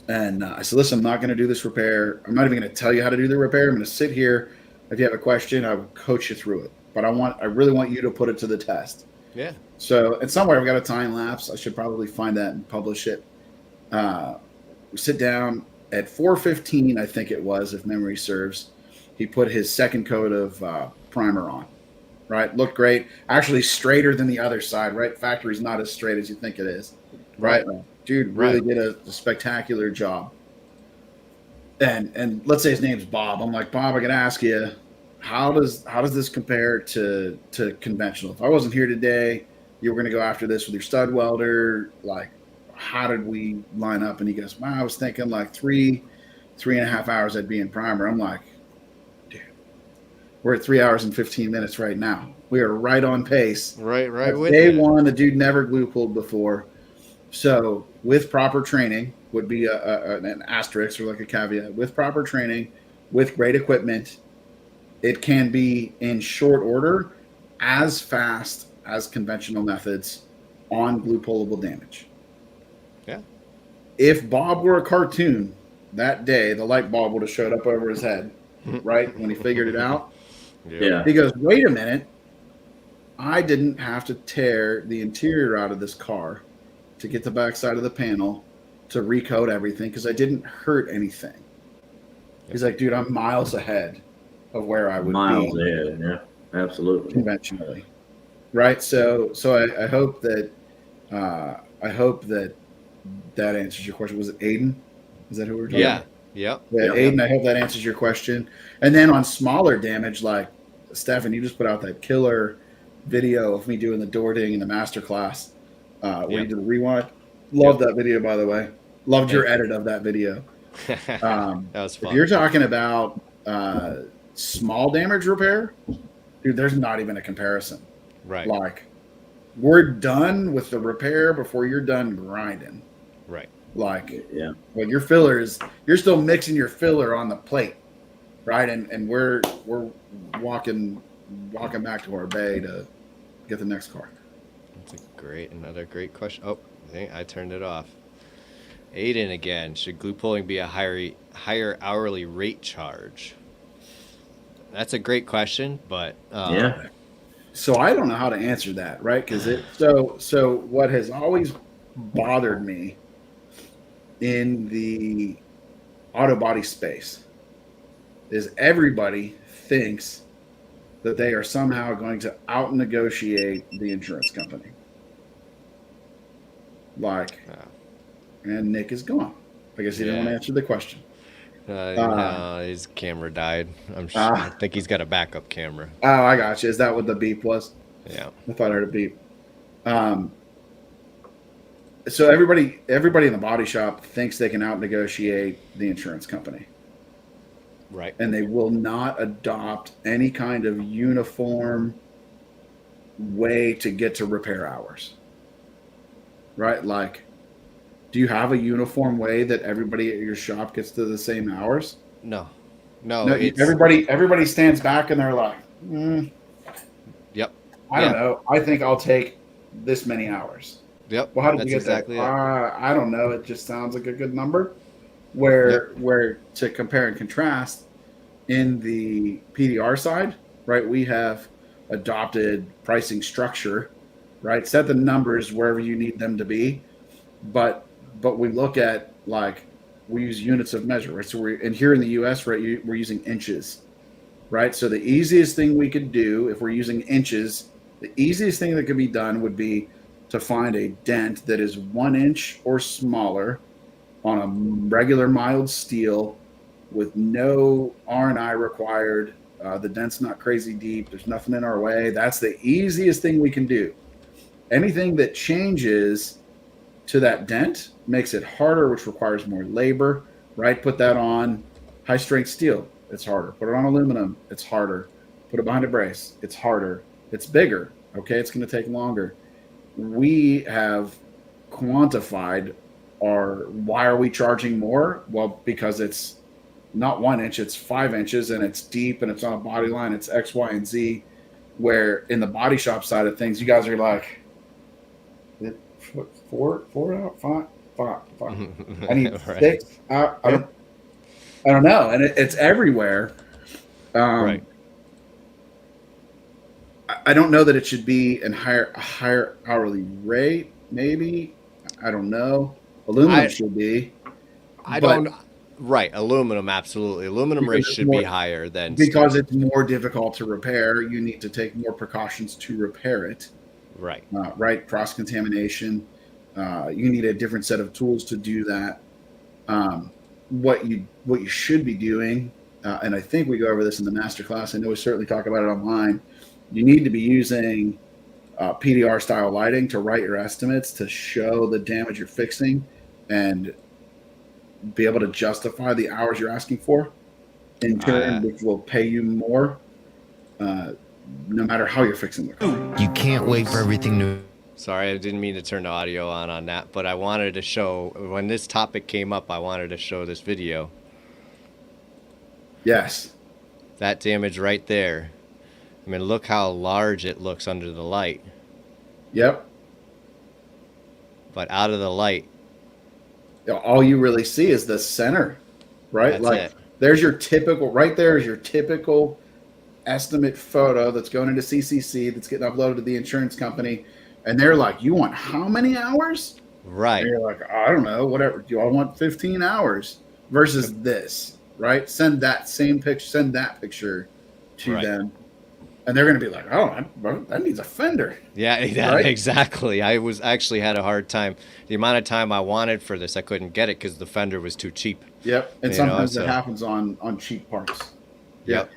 and I said, "Listen, I'm not going to do this repair. I'm not even going to tell you how to do the repair. I'm going to sit here. If you have a question, I will coach you through it. But I really want you to put it to the test." Yeah. So, and somewhere I've got a time lapse. I should probably find that and publish it. We sit down at 4:15, I think it was, if memory serves. He put his second coat of primer on. Right, looked great. Actually, straighter than the other side. Right, factory's not as straight as you think it is. Right, dude, really did a spectacular job. And let's say his name's Bob. I'm like, Bob, I gotta ask you, how does this compare to conventional? If I wasn't here today, you were gonna go after this with your stud welder. Like, how did we line up? And he goes, well, I was thinking like 3.5 hours I'd be in primer. I'm like, we're at 3 hours and 15 minutes right now. We are right on pace. Right. Day one, the dude never glue pulled before. So with proper training would be an asterisk or like a caveat. With proper training, with great equipment, it can be in short order as fast as conventional methods on glue pullable damage. Yeah. If Bob were a cartoon that day, the light bulb would have showed up over his head, right? When he figured it out. Yeah. He goes, wait a minute. I didn't have to tear the interior out of this car to get the backside of the panel to recoat everything because I didn't hurt anything. He's like, dude, I'm miles ahead of where I would Miles be. ahead, yeah, absolutely. Conventionally. Right. So I hope that that answers your question. Was it Aiden? Is that who we're talking about? Yep. Yeah, Aiden, I hope that answers your question. And then on smaller damage, like Stefan, you just put out that killer video of me doing the door ding in the masterclass where you did the rewind. Loved that video, by the way. Loved your edit of that video. That was fun. If you're talking about small damage repair, dude, there's not even a comparison. Right. Like, we're done with the repair before you're done grinding. Right. Like, Yeah. well, your filler is, you're still mixing your filler on the plate, right? And we're walking back to our bay to get the next car. That's another great question. Oh, I think I turned it off. Aiden again. Should glue pulling be a higher hourly rate charge? That's a great question, but Yeah. So I don't know how to answer that, right? Because so what has always bothered me in the auto body space is everybody thinks that they are somehow going to out negotiate the insurance company. Like, and Nick is gone. I guess he didn't want to answer the question. no, his camera died. I think he's got a backup camera. Oh, I got you. Is that what the beep was? Yeah. I thought I heard a beep. So everybody in the body shop thinks they can out negotiate the insurance company. Right. And they will not adopt any kind of uniform way to get to repair hours. Right? Like, do you have a uniform way that everybody at your shop gets to the same hours? No, everybody stands back and they're like, Yep. I don't know. I think I'll take this many hours. Yep. Well, how did That's you get exactly that? it. I don't know. It just sounds like a good number. Where to compare and contrast in the PDR side, right? We have adopted pricing structure, right? Set the numbers wherever you need them to be, but we look at like we use units of measure, right? So and here in the U.S., right, we're using inches, right? So the easiest thing we could do if we're using inches, the easiest thing that could be done would be to find a dent that is 1 inch or smaller on a regular mild steel with no R&I required. The dent's not crazy deep. There's nothing in our way. That's the easiest thing we can do. Anything that changes to that dent makes it harder, which requires more labor, right? Put that on high strength steel. It's harder. Put it on aluminum. It's harder. Put it behind a brace. It's harder. It's bigger. Okay. It's going to take longer. We have quantified why are we charging more? Well, because it's not 1 inch, it's 5 inches and it's deep and it's on a body line. It's X, Y, and Z. Where in the body shop side of things, you guys are like, four out, five. I need Right. 6 out. I don't know. And it's everywhere. Right. I don't know that it should be a higher hourly rate. Maybe, I don't know. Aluminum should be. Right, aluminum, absolutely. Aluminum rates should be higher than because steel. it's more difficult to repair. You need to take more precautions to repair it. Right. Right, cross contamination. You need a different set of tools to do that. What you should be doing, and I think we go over this in the master class. I know we certainly talk about it online. You need to be using PDR style lighting to write your estimates to show the damage you're fixing and be able to justify the hours you're asking for in turn, which will pay you more no matter how you're fixing the car. You can't wait for everything to... Sorry, I didn't mean to turn the audio on that, but I wanted to show, when this topic came up, I wanted to show this video. Yes. That damage right there. I mean, look how large it looks under the light. Yep. But out of the light, all you really see is the center, right? That's like it. There's your typical, right there is your typical estimate photo that's going into CCC that's getting uploaded to the insurance company. And they're like, you want how many hours? right. And you're like, I don't know, whatever. Do I want 15 hours versus this, right? Send that picture to Right. them. And they're going to be like, oh, that needs a fender. Yeah, Right? exactly. I actually had a hard time. The amount of time I wanted for this, I couldn't get it because the fender was too cheap. Yep. And You know, sometimes so- it happens on cheap parts. Yep.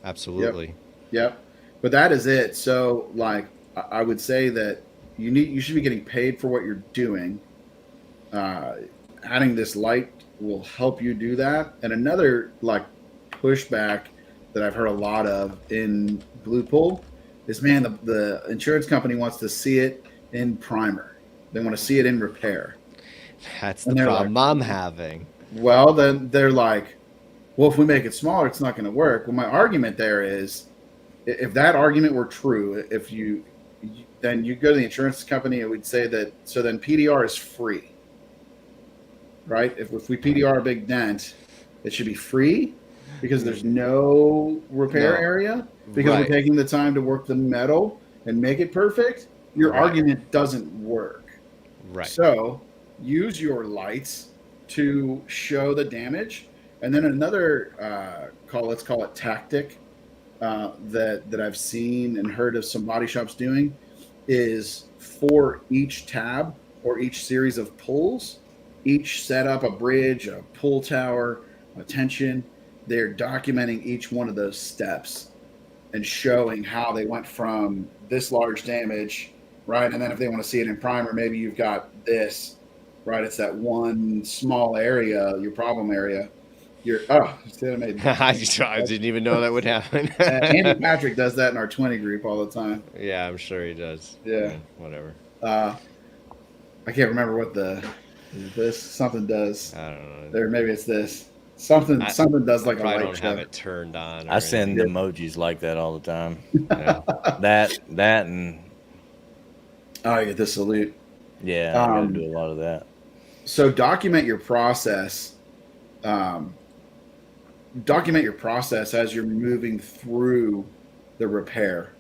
Absolutely. Yep. But that is it. So like I would say that you should be getting paid for what you're doing. Adding this light will help you do that. And another like pushback that I've heard a lot of in Blue Pool is, man, the insurance company wants to see it in primer. They want to see it in repair. That's And the they're problem like- I'm having. Well, then they're like, well, if we make it smaller, it's not going to work. Well, my argument there is, if that argument were true, then you go to the insurance company and we'd say that, so then PDR is free, right? If we PDR a big dent, it should be free because there's no repair No. area because Right. we're taking the time to work the metal and make it perfect. Your Right. argument doesn't work. Right. So use your lights to show the damage. And then another let's call it tactic that I've seen and heard of some body shops doing is for each tab or each series of pulls, each set up a bridge, a pull tower, a tension. They're documenting each one of those steps and showing how they went from this large damage, right? And then if they want to see it in primer, maybe you've got this, right? It's that one small area, your problem area. I didn't even know that would happen. Andy Patrick does that in our 20 group all the time. Yeah, I'm sure he does. Yeah. Whatever. I can't remember what something does. I don't know. There, maybe it's this. Something does like a Probably light don't show. have it turned on. I send anything. emojis like that all the time. Yeah. that and Oh, you get the salute. yeah, I gotta do a lot of that. So document your process. Document your process as you're moving through the repair,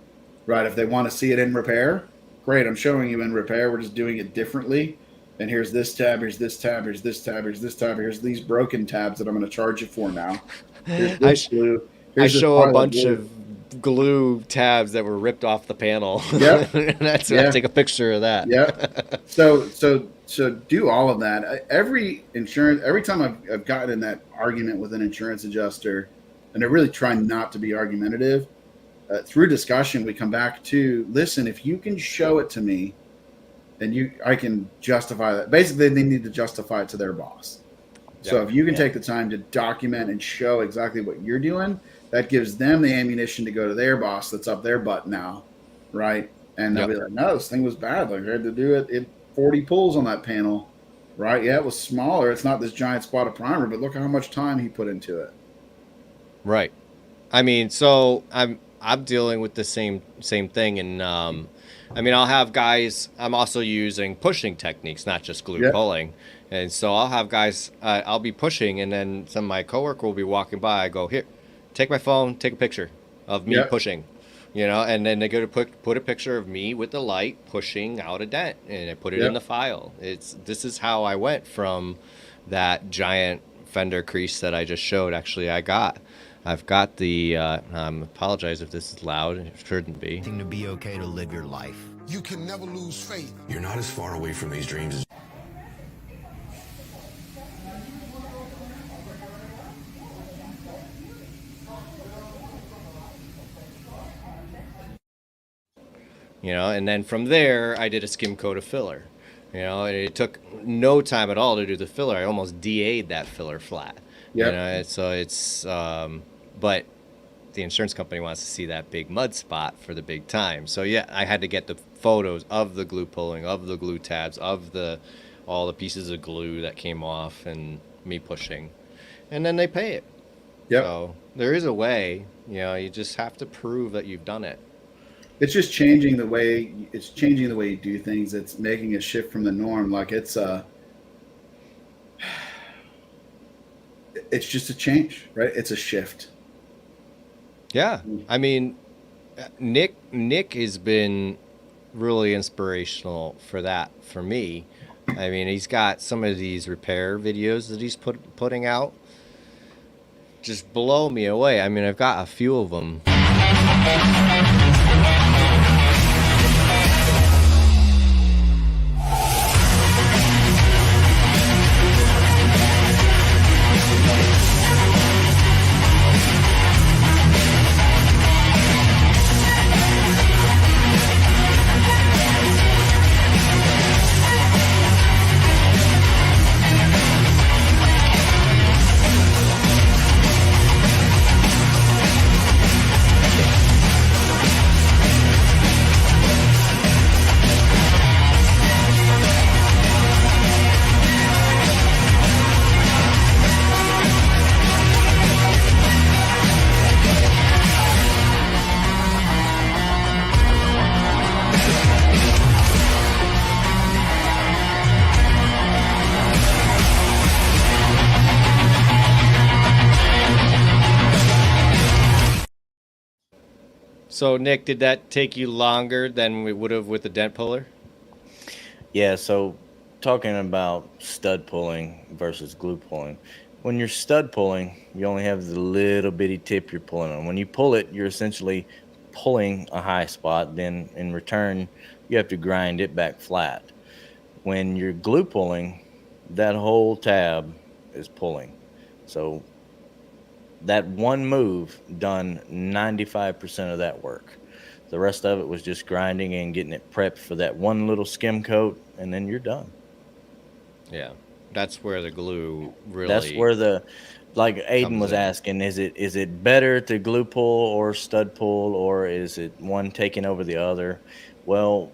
right? If they want to see it in repair, great. I'm showing you in repair. We're just doing it differently. And here's this tab, here's this tab, here's this tab, here's this tab, here's these broken tabs that I'm going to charge you for now. Here's I, this glue. I Here's this show a pile bunch glue. of glue tabs that were ripped off the panel. Yep. I Yeah. take a picture of that. Yep. So do all of that. Every time I've gotten in that argument with an insurance adjuster, and I really try not to be argumentative, through discussion, we come back to, listen, if you can show it to me, then I can justify that. Basically, they need to justify it to their boss. So if you can take the time to document and show exactly what you're doing, that gives them the ammunition to go to their boss that's up their butt now, right? And they'll be like, no, this thing was bad. Like, I had to do it 40 pulls on that panel, right? Yeah, it was smaller. It's not this giant spot of primer, but look how much time he put into it. Right. I mean, so I'm dealing with the same thing, and I mean, I'll have guys. I'm also using pushing techniques, not just glue pulling, and so I'll have guys. I'll be pushing, and then some of my coworker will be walking by. I go, here, take my phone, take a picture of me pushing, and then they go to put a picture of me with the light pushing out a dent, and I put it in the file. This is how I went from that giant fender crease that I just showed. Actually, I've got the, apologize if this is loud, it shouldn't be. To be okay to live your life. You can never lose faith. You're not as far away from these dreams as And then from there, I did a skim coat of filler. And it took no time at all to do the filler. I almost DA'd that filler flat. So it's, but the insurance company wants to see that big mud spot for the big time. So yeah, I had to get the photos of the glue pulling, of the glue tabs, of all the pieces of glue that came off, and me pushing, and then they pay it. So there is a way. You just have to prove that you've done it. It's just changing the way you do things. It's making a shift from the norm. Like it's just a change, right? It's a shift. Yeah. I mean, Nick has been really inspirational for that for me. I mean, he's got some of these repair videos that he's putting out just blow me away. I mean, I've got a few of them. So, Nick, did that take you longer than we would have with the dent puller? Yeah, so talking about stud pulling versus glue pulling. When you're stud pulling, you only have the little bitty tip you're pulling on. When you pull it, you're essentially pulling a high spot. Then in return, you have to grind it back flat. When you're glue pulling, that whole tab is pulling. So that one move done 95% of that work. The rest of it was just grinding and getting it prepped for that one little skim coat, and then you're done. Yeah, that's where the glue really. That's where like Aiden was asking, is it better to glue pull or stud pull, or is it one taking over the other? Well,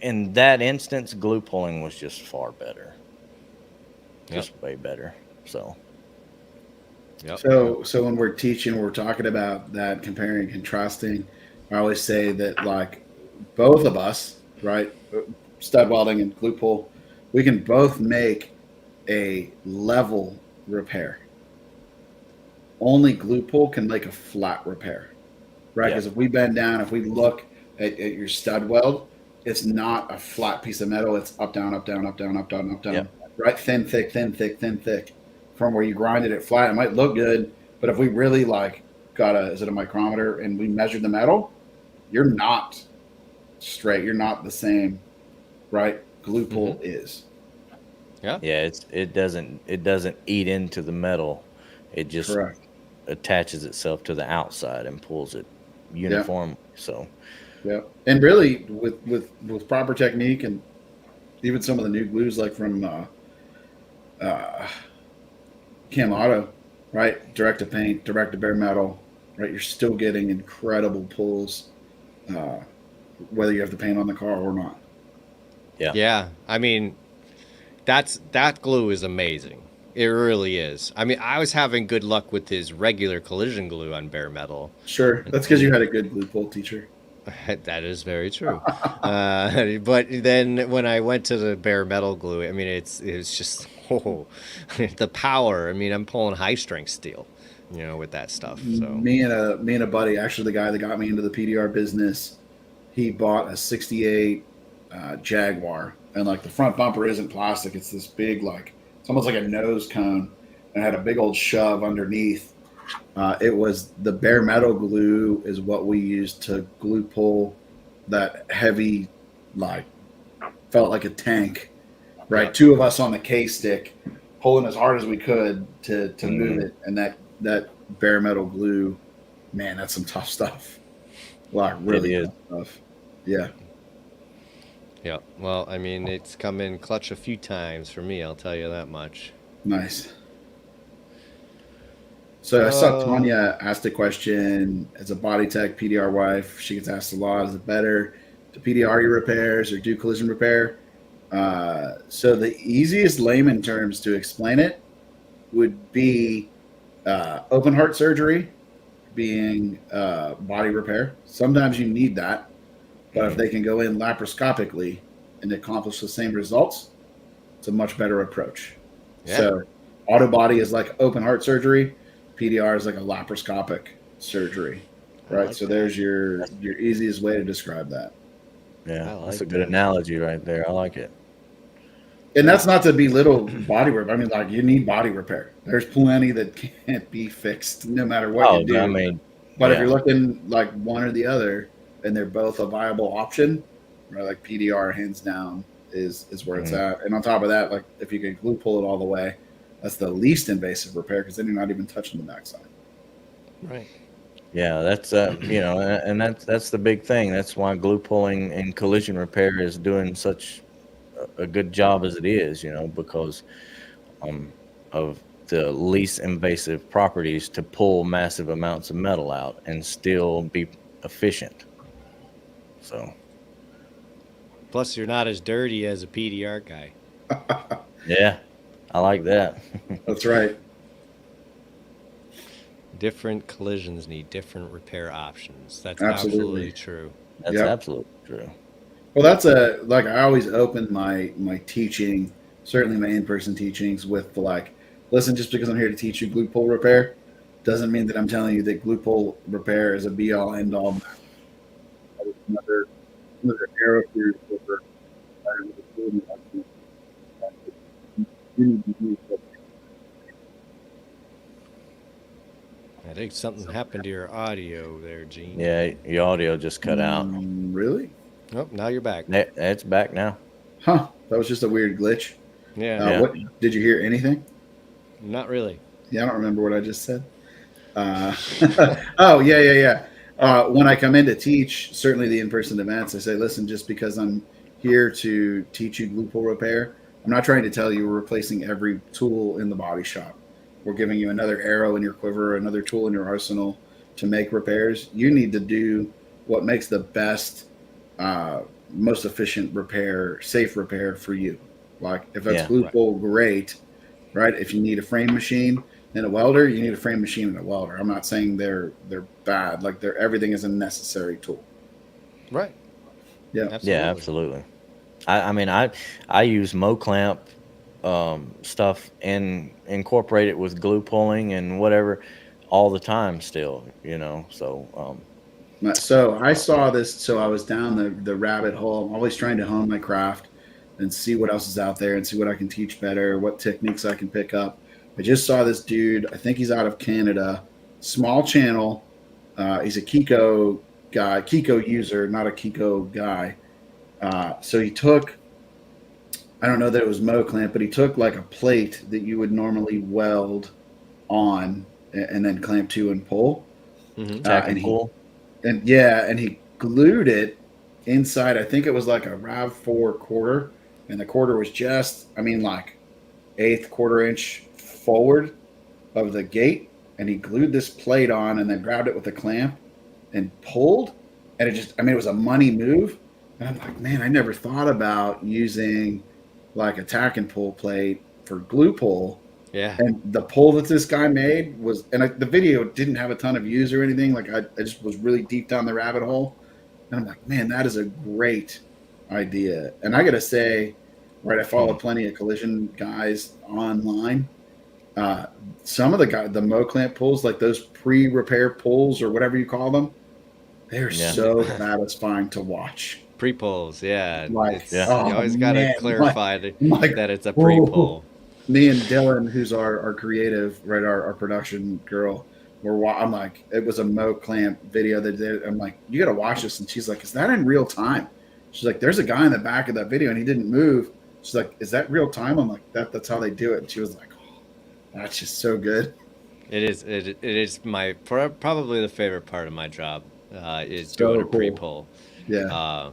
in that instance, glue pulling was just far better. Just way better. So. Yep. So when we're teaching, we're talking about that, comparing and contrasting. I always say that, like, both of us, right, stud welding and glue pull, we can both make a level repair. Only glue pull can make a flat repair. right? Yeah. Because if we bend down, if we look at your stud weld, it's not a flat piece of metal. It's up, down, up, down, up, down, up, down, up, down, Yep. right? Thin, thick, thin, thick, thin, thick. From where you grinded it flat, it might look good, but if we really like got is it a micrometer and we measured the metal, you're not straight. You're not the same, right? Glue pull is. Yeah. Yeah, it doesn't eat into the metal. It just Correct. attaches itself to the outside and pulls it uniformly. So Yeah, and really with proper technique and even some of the new glues like from Cam Auto, right? Direct to paint, direct to bare metal, right? You're still getting incredible pulls, whether you have the paint on the car or not. yeah. Yeah. I mean, that glue is amazing. It really is. I mean, I was having good luck with his regular collision glue on bare metal. Sure, that's because you had a good glue pull teacher. That is very true. But then when I went to the bare metal glue, I mean, it's just the power. I mean, I'm pulling high strength steel, with that stuff. So Me and a buddy, actually the guy that got me into the PDR business, he bought a '68 Jaguar, and like the front bumper isn't plastic; it's this big, like it's almost like a nose cone, and had a big old shove underneath. It was the bare metal glue is what we used to glue pull that heavy, like felt like a tank, right? Yeah. Two of us on the K stick, pulling as hard as we could to move it, and that bare metal glue, man, that's some tough stuff. Like really is. tough stuff. Yeah. yeah. Well, I mean, it's come in clutch a few times for me. I'll tell you that much. Nice. So I saw Tanya asked a question as a body tech PDR wife. She gets asked a lot: is it better to PDR your repairs or do collision repair? So the easiest layman terms to explain it would be open heart surgery being body repair. Sometimes you need that, but if they can go in laparoscopically and accomplish the same results, it's a much better approach. Yeah. So auto body is like open heart surgery. PDR is like a laparoscopic surgery, right? like So that. there's your easiest way to describe that. Yeah, I that's a like good that. analogy right there. I like it. And that's not to belittle body repair. I mean, like you need body repair. There's plenty that can't be fixed no matter what you do. I mean, But if yeah. you're looking like one or the other, and they're both a viable option, right? Like PDR, hands down, is where it's at. And on top of that, like if you can glue pull it all the way, that's the least invasive repair because then you're not even touching the backside. Right. Yeah, that's and that's the big thing. That's why glue pulling and collision repair is doing such a good job as it is, because of the least invasive properties to pull massive amounts of metal out and still be efficient. So, Plus, you're not as dirty as a PDR guy. yeah, I like that. That's right. Different collisions need different repair options. That's Absolutely. absolutely true. That's Yep. absolutely true. Well, that's like I always open my teaching, certainly my in-person teachings with the like, listen, just because I'm here to teach you glue pull repair doesn't mean that I'm telling you that glue pull repair is a be all end all. Another arrow for your silver. I think something happened to your audio there, Gene. Yeah, your audio just cut out. Really? Oh, now you're back. It's back now. Huh? That was just a weird glitch. Yeah. Yeah. What did you hear? Anything? Not really. Yeah, I don't remember what I just said. Oh, yeah. When I come in to teach, certainly the in-person events, I say, listen, just because I'm here to teach you glue pull repair, I'm not trying to tell you we're replacing every tool in the body shop. We're giving you another arrow in your quiver, another tool in your arsenal to make repairs. You need to do what makes the best, most efficient repair, safe repair for you. Like if that's glue pull, great, right? If you need a frame machine and a welder, you need a frame machine and a welder. I'm not saying they're bad. Like everything is a necessary tool. Right. Yeah. Absolutely. Yeah, absolutely. I mean, I use Mo clamp stuff and incorporate it with glue pulling and whatever all the time still, so So I saw this. So I was down the rabbit hole. I'm always trying to hone my craft and see what else is out there and see what I can teach better, what techniques I can pick up. I just saw this dude. I think he's out of Canada. Small channel. He's a Kiko guy, Kiko user, not a Kiko guy. So he took, I don't know that it was Mo clamp, but he took like a plate that you would normally weld on and then clamp to and pull. Tack and he, pull. and he glued it inside. I think it was like a RAV4 quarter, and the quarter was just, I mean, like 1/8 quarter inch forward of the gate, and he glued this plate on and then grabbed it with a clamp and pulled, and it just, I mean, it was a money move. And I'm like, man, I never thought about using like a tack and pull plate for glue pull. Yeah. And the pull that this guy made was, and the video didn't have a ton of views or anything. Like I just was really deep down the rabbit hole. And I'm like, man, that is a great idea. And I got to say, right, I follow plenty of collision guys online. Some of the Mo clamp pulls, like those pre-repair pulls or whatever you call them, they're so satisfying to watch. Pre-pulls, yeah. Like, You always got to clarify that it's a pre-pull. Me and Dylan, who's our creative, right, our production girl, I'm like, it was a Mo clamp video that did. I'm like, you got to watch this. And she's like, is that in real time? She's like, there's a guy in the back of that video and he didn't move. She's like, is that real time? I'm like, that's how they do it. And she was like, oh, that's just so good. It is my probably the favorite part of my job is So doing a cool. pre-pull. Yeah.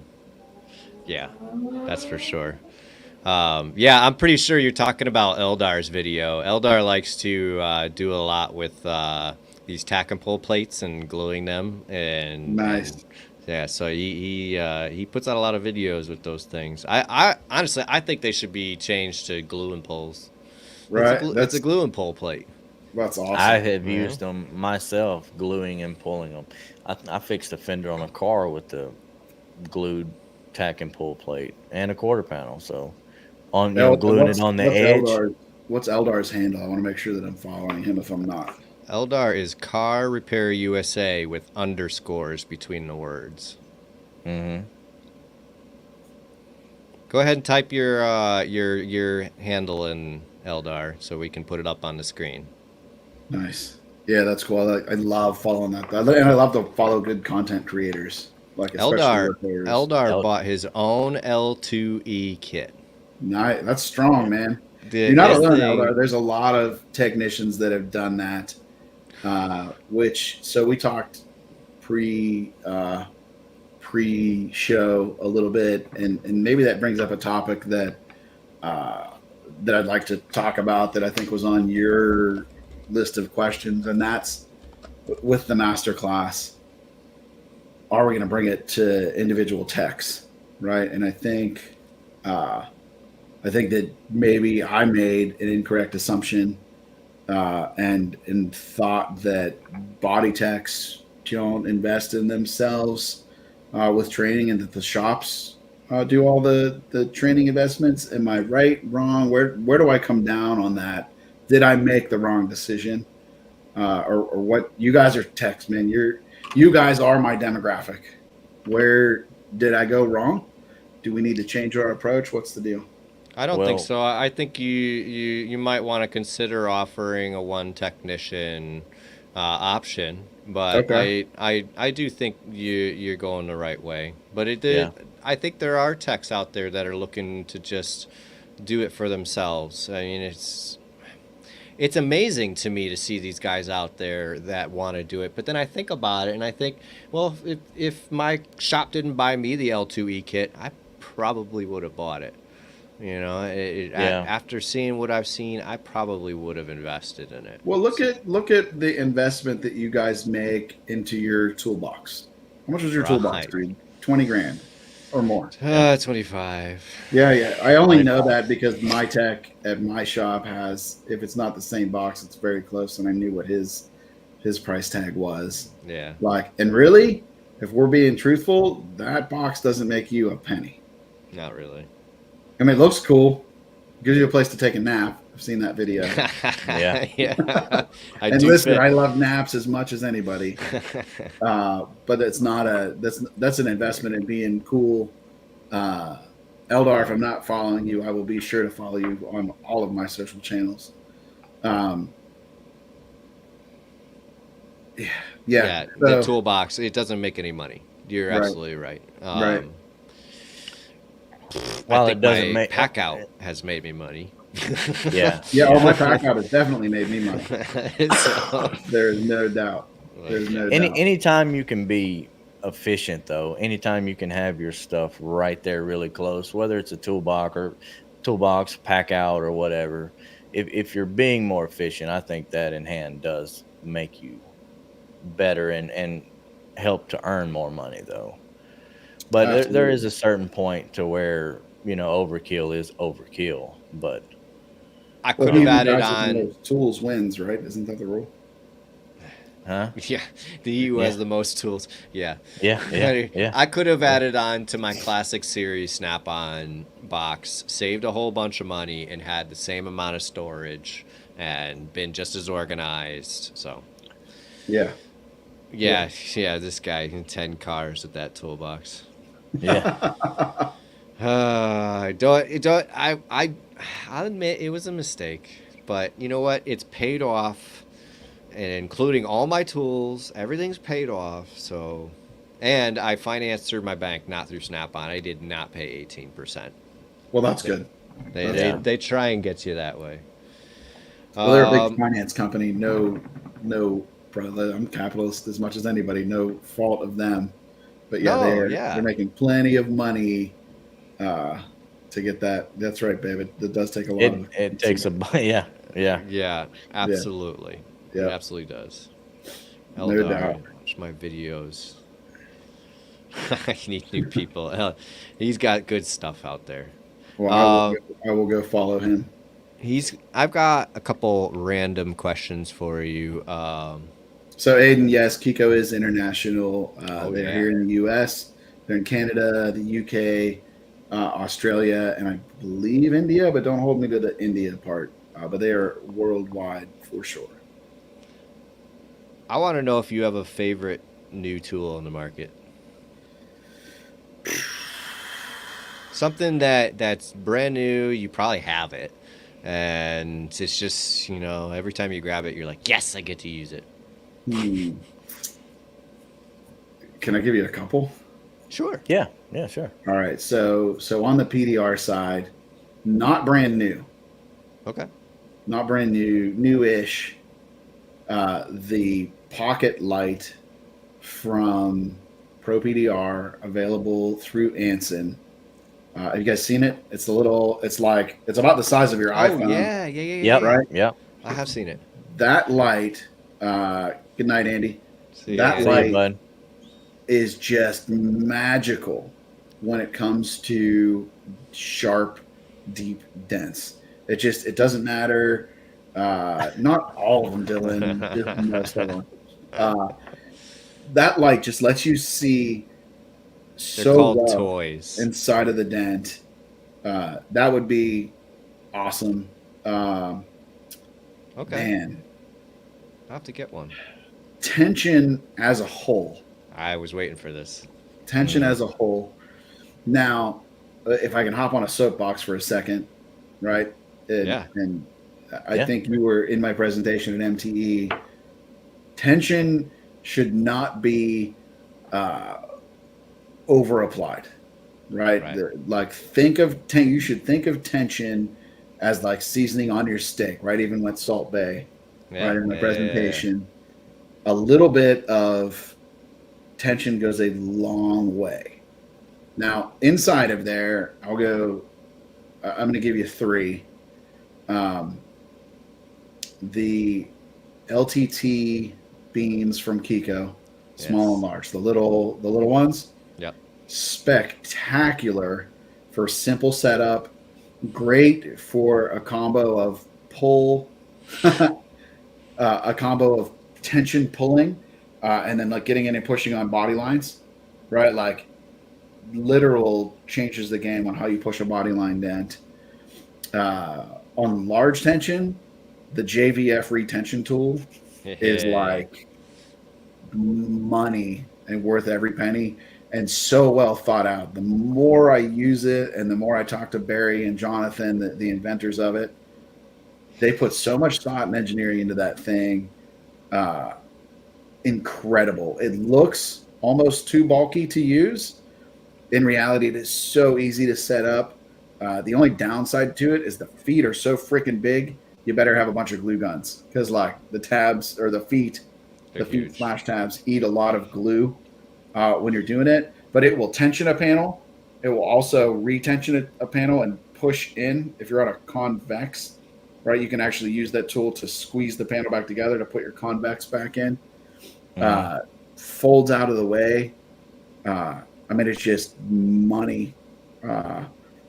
Yeah, that's for sure. Yeah, I'm pretty sure you're talking about Eldar's video. Eldar likes to do a lot with these tack and pull plates and gluing them. And Nice. Yeah, so he puts out a lot of videos with those things. I honestly, I think they should be changed to glue and pulls. Right. It's a glue and pull plate. That's awesome. I have used them myself, gluing and pulling them. I fixed a fender on a car with the glued tack and pull plate and a quarter panel. So on gluing it on the edge. What's Eldar's handle? I want to make sure that I'm following him if I'm not. Eldar is Car Repair USA with underscores between the words. Mm-hmm. Go ahead and type your handle in Eldar so we can put it up on the screen. Nice. Yeah, that's cool. I love following that. And I love to follow good content creators. Like Eldar bought his own L2E kit. Nice. That's strong, man. You're not alone, Eldar. There's a lot of technicians that have done that. So we talked pre-show a little bit, and maybe that brings up a topic that I'd like to talk about that I think was on your list of questions, and that's with the masterclass. Are we going to bring it to individual techs, right? And I think that maybe I made an incorrect assumption and thought that body techs don't invest in themselves with training, and that the shops do all the training investments. Am I right, wrong? Where do I come down on that? Did I make the wrong decision? Or what? You guys are techs, man. You guys are my demographic. Where did I go wrong? Do we need to change our approach? What's the deal? I don't think so. I think you might want to consider offering a one technician option, but okay. I do think you're going the right way. But I think there are techs out there that are looking to just do it for themselves. I mean, it's amazing to me to see these guys out there that want to do it. But then I think about it and I think, well, if my shop didn't buy me the L2E kit, I probably would have bought it. You know, after seeing what I've seen, I probably would have invested in it. Well, look at the investment that you guys make into your toolbox. How much was your toolbox, Green? 20 grand or more? 25. Yeah. I only know that because my tech at my shop has, if it's not the same box, it's very close, and I knew what his price tag was. Yeah. And really, if we're being truthful, that box doesn't make you a penny. Not really. I mean, it looks cool. Gives you a place to take a nap I've seen that video. Yeah. Yeah. I And do listen, fit. I love naps as much as anybody, but it's not that's an investment in being cool. Eldar, if I'm not following you, I will be sure to follow you on all of my social channels. Um, yeah, Yeah, the so, toolbox, it doesn't make any money. You're Right. absolutely right. Right. I While think it doesn't my make pack out has made me money. yeah. Yeah, oh, my pack out has definitely made me money. So, There's no doubt. There's no doubt. Anytime you can be efficient, though, anytime you can have your stuff right there really close, whether it's a toolbox, pack out, or whatever, if you're being more efficient, I think that in hand does make you better and help to earn more money, though. But there is Absolutely. a certain point to where, overkill is overkill. But I Well, could he have who added buys the on. most tools wins, right? Isn't that the rule? huh? Yeah, the EU Yeah. has the most tools. Yeah. Yeah. I could have added on to my classic series Snap-on box, saved a whole bunch of money, and had the same amount of storage and been just as organized. So, Yeah. yeah, this guy in 10 cars with that toolbox. Yeah. I'll admit it was a mistake, but you know what? It's paid off, and including all my tools, everything's paid off. So, and I financed through my bank, not through Snap-on. I did not pay 18%. Well, that's good. They try and get you that way. Well, they're a big finance company. No, brother, I'm capitalist as much as anybody. No fault of them. But yeah, they're making plenty of money to get that. That's right, babe. It does take a lot. It takes a yeah. Yeah, absolutely. Yeah. It absolutely does. No Eldar, doubt. watch my videos. I need new people. He's got good stuff out there. Well, I will go follow him. I've got a couple random questions for you. So Aiden, yes, Kiko is international. They're yeah. here in the U.S. They're in Canada, the U.K., Australia, and I believe India, but don't hold me to the India part. But they are worldwide for sure. I want to know if you have a favorite new tool on the market. Something that's brand new. You probably have it, and it's just every time you grab it, you're like, yes, I get to use it. Can I give you a couple? Sure. Yeah, sure. All right. So on the PDR side, not brand new. Okay. Not brand new, newish. The Pocket Light from Pro PDR, available through Anson. Have you guys seen it? It's it's about the size of your iPhone. Yeah. Yep. Right? Yep. I have seen it. That light. Good night, Andy. See That ya. light- See you, bud. Is just magical when it comes to sharp, deep dents. It doesn't matter. Not all of them, Dylan. Just most of them. That light just lets you see They're so called well toys. inside of the dent. That would be awesome. Okay. Man, I'll have to get one. tension as a whole. I was waiting for this. Tension as a whole. Now, if I can hop on a soapbox for a second, right? And I think you were in my presentation at MTE. Tension should not be over applied, right? Like you should think of tension as like seasoning on your steak, right? Even with Salt Bay, right? In my presentation, a little bit of tension goes a long way. Now, inside of there, I'm going to give you three. The LTT beams from Kiko, small and large, the little ones. Yep. Spectacular for simple setup. Great for a combo of pull, a combo of tension pulling, and then like getting in and pushing on body lines, right? Like literal changes the game on how you push a body line dent. on large tension, the JVF retention tool is like money and worth every penny and so well thought out. The more I use it and the more I talk to Barry and Jonathan, the inventors of it, they put so much thought and engineering into that thing. Incredible. It looks almost too bulky to use. In reality, it is so easy to set up. The only downside to it is the feet are so freaking big. You better have a bunch of glue guns because like the tabs or the feet slash tabs eat a lot of glue when you're doing it. But it will tension a panel. It will also retension a panel and push in. If you're on a convex, right, you can actually use that tool to squeeze the panel back together to put your convex back in. Folds out of the way. I mean, it's just money. And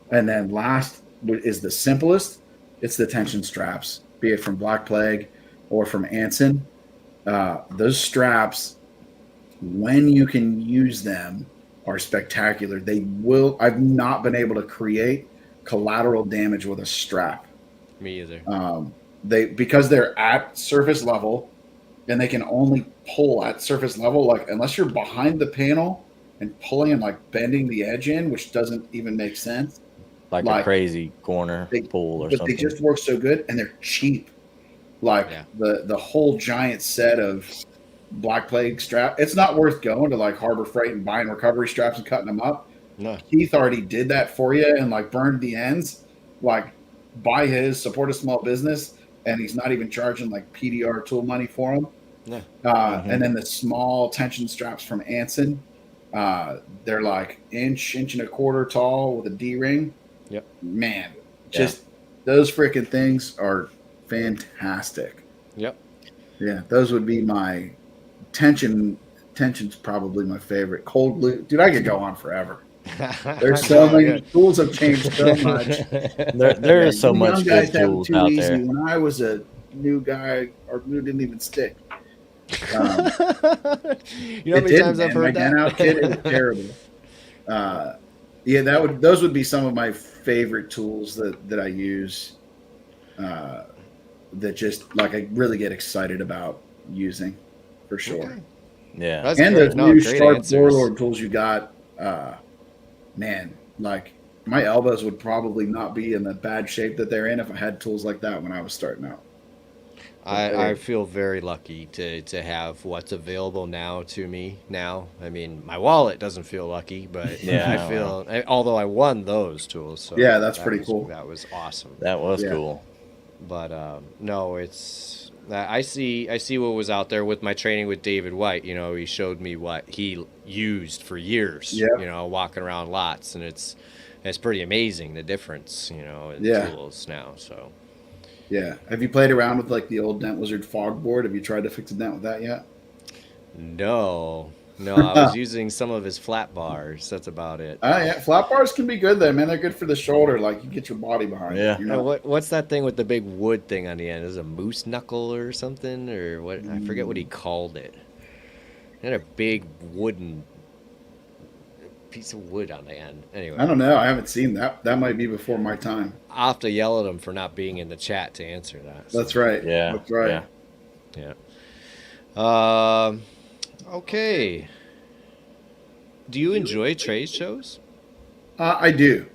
then last is the simplest. It's the tension straps, be it from Black Plague or from Anson. Those straps, when you can use them, are spectacular. I've not been able to create collateral damage with a strap. Me either. Because they're at surface level and they can only pull at surface level, like unless you're behind the panel and pulling and like bending the edge in, which doesn't even make sense. Like a crazy corner pull or something. But they just work so good and they're cheap. Like the whole giant set of Black Plague strap, it's not worth going to like Harbor Freight and buying recovery straps and cutting them up. No. Keith already did that for you and like burned the ends. Like buy his, support a small business, and he's not even charging like PDR tool money for them. No. And then the small tension straps from Anson, they're like inch and a quarter tall with a D-ring. Yep. Man, just those freaking things are fantastic. Yep. Yeah, those would be my tension's probably my favorite. Cold glue, dude, I could go on forever. There's so many tools have changed so much. There is so much good tools out there. When I was a new guy, our glue didn't even stick. You know how many times I've heard that? My kit is terrible. Those would be some of my favorite tools that I use. That just like I really get excited about using, for sure. Okay. Yeah, that's and great. Those new sharp warlord tools you got, man, like my elbows would probably not be in the bad shape that they're in if I had tools like that when I was starting out. I feel very lucky to have what's available now to me now. I mean, my wallet doesn't feel lucky, but although I won those tools. So yeah, that's pretty cool. That was awesome. That was cool. But no, it's I see what was out there with my training with David White. You know, he showed me what he used for years. You know, walking around lots, and it's pretty amazing the difference. You know, in tools now. So. Yeah. Have you played around with like the old Dent Wizard fog board? Have you tried to fix a dent with that yet? No, I was using some of his flat bars. That's about it. Yeah, flat bars can be good though, man. They're good for the shoulder. Like you get your body behind. Yeah. It, you know? What's that thing with the big wood thing on the end? Is it a moose knuckle or something, or what? I forget what he called it. It had a big wooden piece of wood on the end. Anyway, I don't know. I haven't seen that. That might be before my time. I'll have to yell at him for not being in the chat to answer that. So. That's right. Yeah. That's right. Yeah. Okay. Do you enjoy trade shows? I do.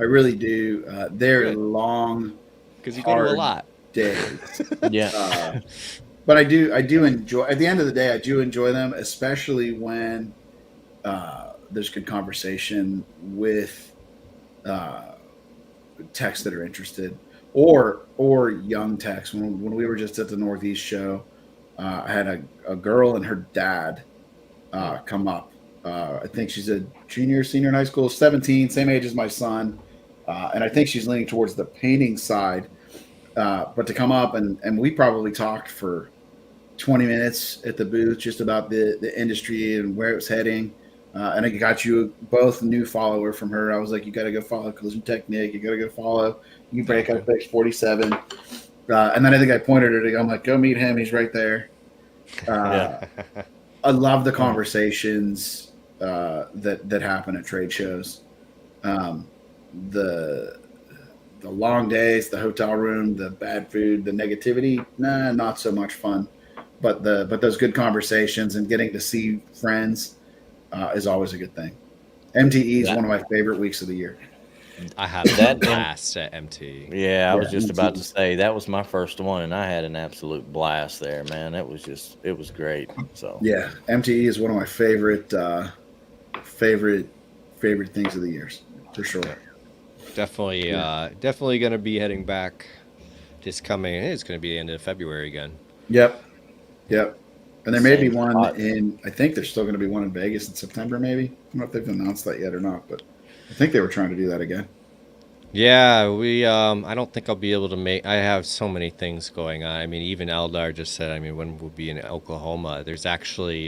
I really do. They're long, because you go to a lot. Days. Yeah. But I do enjoy. At the end of the day, I do enjoy them, especially when there's good conversation with techs that are interested, or young techs. When we were just at the Northeast show, I had a girl and her dad come up. I think she's a junior, senior in high school, 17, same age as my son, and I think she's leaning towards the painting side. But to come up and we probably talked for 20 minutes at the booth just about the industry and where it was heading. And I got you both a new follower from her. I was like, you got to go follow Collision Technique. You got to go follow You Break Up Fix 47. And then I think I pointed her to go. I'm like, go meet him. He's right there. I love the conversations that happen at trade shows. The the long days, the hotel room, the bad food, the negativity, nah, not so much fun. But those good conversations and getting to see friends is always a good thing. MTE is That one of my favorite weeks of the year. I had That a and blast at MT. yeah, I was just about to MTE. say that was my first one, and I had an absolute blast there, man. It was great. So Yeah, MTE is one of my favorite favorite things of the years for sure. Definitely, Yeah. definitely gonna be heading back. Just coming. It's gonna be the end of February again. Yep, yep. And there may be same one spot. in. I think there's still going to be one in Vegas in September. Maybe I don't know if they've announced that yet or not, but I think they were trying to do that again. Yeah, we. I don't think I'll be able to make. I have so many things going on. I mean, even Eldar just said. I mean, when we'll be in Oklahoma, there's actually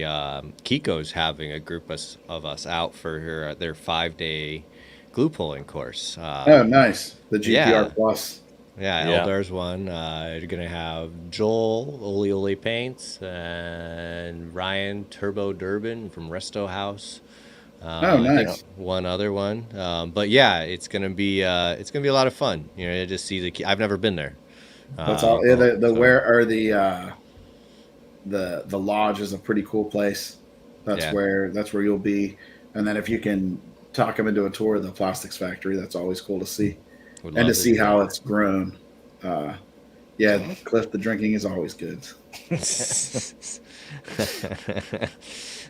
Kiko's having a group of us out for their 5-day glue pulling course. Oh, nice. The GPR Yeah, Plus. yeah. Yeah. Eldar's one. You're gonna have Joel Oli Oli Paints and Ryan Turbo Durbin from Resto House. Oh, I think nice. one other one, but yeah, it's gonna be a lot of fun. You know, to just see I've never been there. That's all. Yeah, the So where are the lodge is a pretty cool place. yeah, That's where you'll be, and then if you can talk them into a tour of the plastics factory, that's always cool to see would and to love to see do how it's grown. Uh, yeah, Cliff, the drinking is always good. that.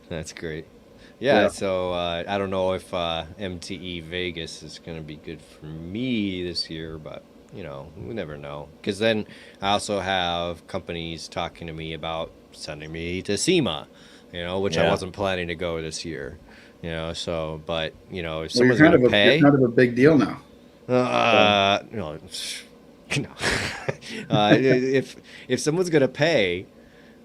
That's great. Yeah, Yeah, so I don't know if MTE Vegas is gonna be good for me this year, but you know, we never know. Because then I also have companies talking to me about sending me to SEMA, you know, which I Yeah. wasn't planning to go this year. You know, so but you know, if well, someone's gonna you're pay, kind of a big deal now. So you know, no. If someone's gonna pay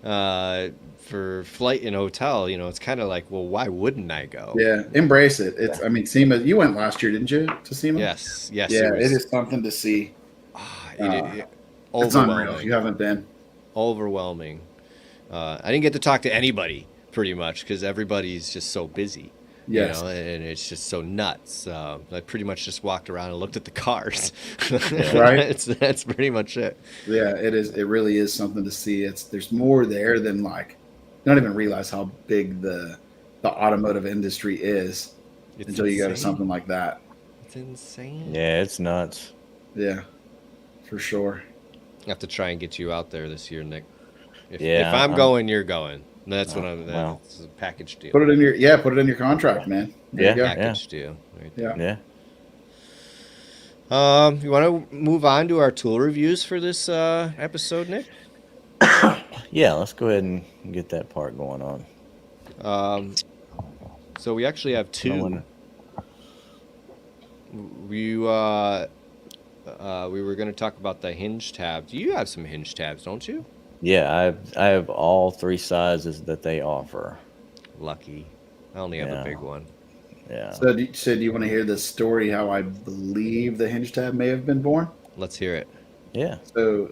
for flight and hotel, you know, it's kind of like, well, why wouldn't I go? yeah, embrace it. It's I mean SEMA. You went last year, didn't you, to SEMA? Yes, yes, it Yeah, it was. is something to see. Uh, It it's unreal if you overwhelming, haven't been. overwhelming. I didn't get to talk to anybody pretty much because everybody's just so busy, you Yes. know, and it's just so nuts. I pretty much just walked around and looked at the cars. Yeah. Right? That's pretty much it. Yeah, it is. It really is something to see. There's more there than like you don't even realize how big the automotive industry is It's until you go to insane. something like that. It's insane. Yeah, it's nuts. Yeah, for sure. I have to try and get you out there this year, Nick. If Yeah, I'm going, you're going. That's what I'm. well. That's a package deal. Put it in your contract, man. There you go. Yeah. Package deal. Right there. Yeah. Yeah. You want to move on to our tool reviews for this episode, Nick? Yeah, let's go ahead and get that part going on. So we actually have I two. wanna- We were going to talk about the hinge tabs. You have some hinge tabs, don't you? Yeah, I have all three sizes that they offer. Lucky. I only have a Yeah. big one. Yeah. So, do you want to hear the story how I believe the hinge tab may have been born? Let's hear it. Yeah. So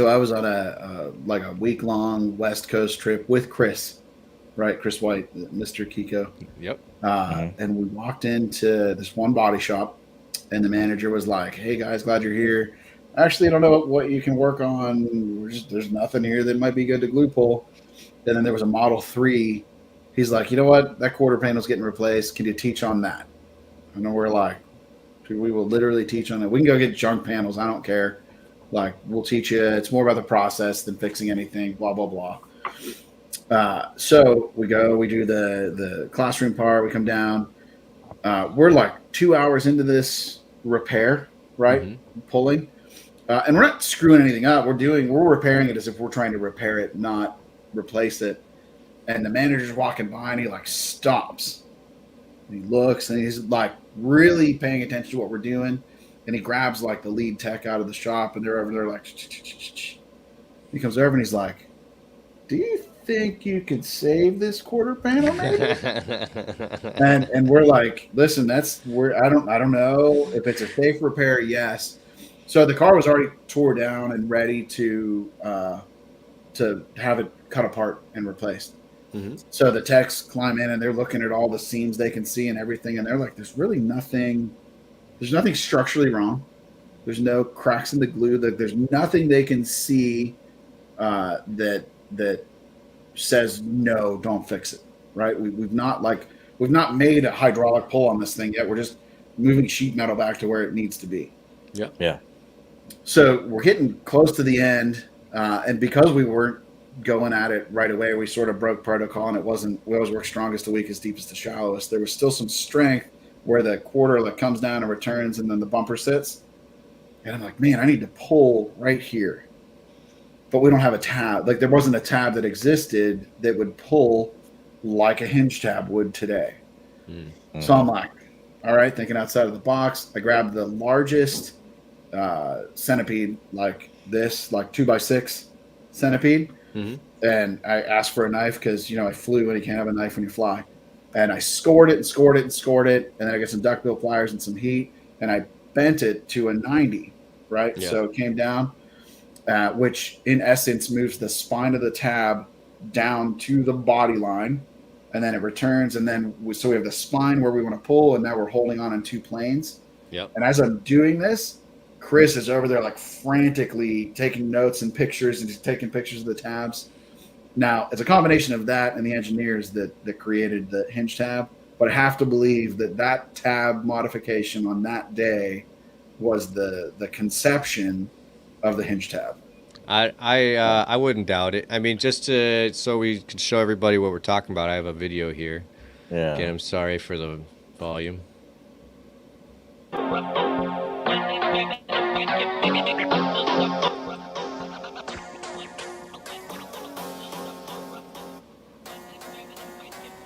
I was on a like a week long West Coast trip with Chris, right? Chris White, Mr. Kiko. Yep. And we walked into this one body shop, and the manager was like, "Hey guys, glad you're here. Actually, I don't know what you can work on. There's nothing here that might be good to glue pull." And then there was a Model 3. He's like, "You know what? That quarter panel's getting replaced. Can you teach on that?" And then we're like, "We will literally teach on it. We can go get junk panels. I don't care. Like, we'll teach you. It's more about the process than fixing anything, blah, blah, blah." So we go, we do the classroom part, we come down. We're like 2 hours into this repair, right? Mhm. Pulling. And we're not screwing anything up. We're repairing it as if we're trying to repair it, not replace it. And the manager's walking by and he like stops. And he looks and he's like really paying attention to what we're doing. And he grabs like the lead tech out of the shop and they're over there like, he comes over and he's like, "Do you think you could save this quarter panel maybe?" and we're like, "Listen, I don't know if it's a safe repair." Yes. So the car was already tore down and ready to have it cut apart and replaced. Mhm. So the techs climb in and they're looking at all the seams they can see and everything, and they're like, "There's really nothing. There's nothing structurally wrong. There's no cracks in the glue. There's nothing they can see that says no, don't fix it. Right? We've not made a hydraulic pull on this thing yet. We're just moving sheet metal back to where it needs to be. Yeah. Yeah. So we're getting close to the end, and because we weren't going at it right away, we sort of broke protocol, and we always work strongest to weakest, deepest to shallowest. There was still some strength where the quarter like comes down and returns, and then the bumper sits. And I'm like, man, I need to pull right here, but we don't have a tab. Like there wasn't a tab that existed that would pull like a hinge tab would today. Mm-hmm. So I'm like, all right, thinking outside of the box. I grabbed the largest centipede, like this, like 2x6 centipede. Mm-hmm. And I asked for a knife because, I flew and you can't have a knife when you fly. And I scored it and scored it and scored it. And then I got some duckbill pliers and some heat. And I bent it to a 90, right? Yeah. So it came down, which in essence moves the spine of the tab down to the body line. And then it returns. And then so we have the spine where we want to pull. And now we're holding on in two planes. Yep. And as I'm doing this, Chris is over there like frantically taking notes and pictures, and he's taking pictures of the tabs. Now, it's a combination of that and the engineers that created the hinge tab, but I have to believe that tab modification on that day was the conception of the hinge tab. I wouldn't doubt it. I mean, just so we can show everybody what we're talking about, I have a video here. Yeah. Again, I'm sorry for the volume.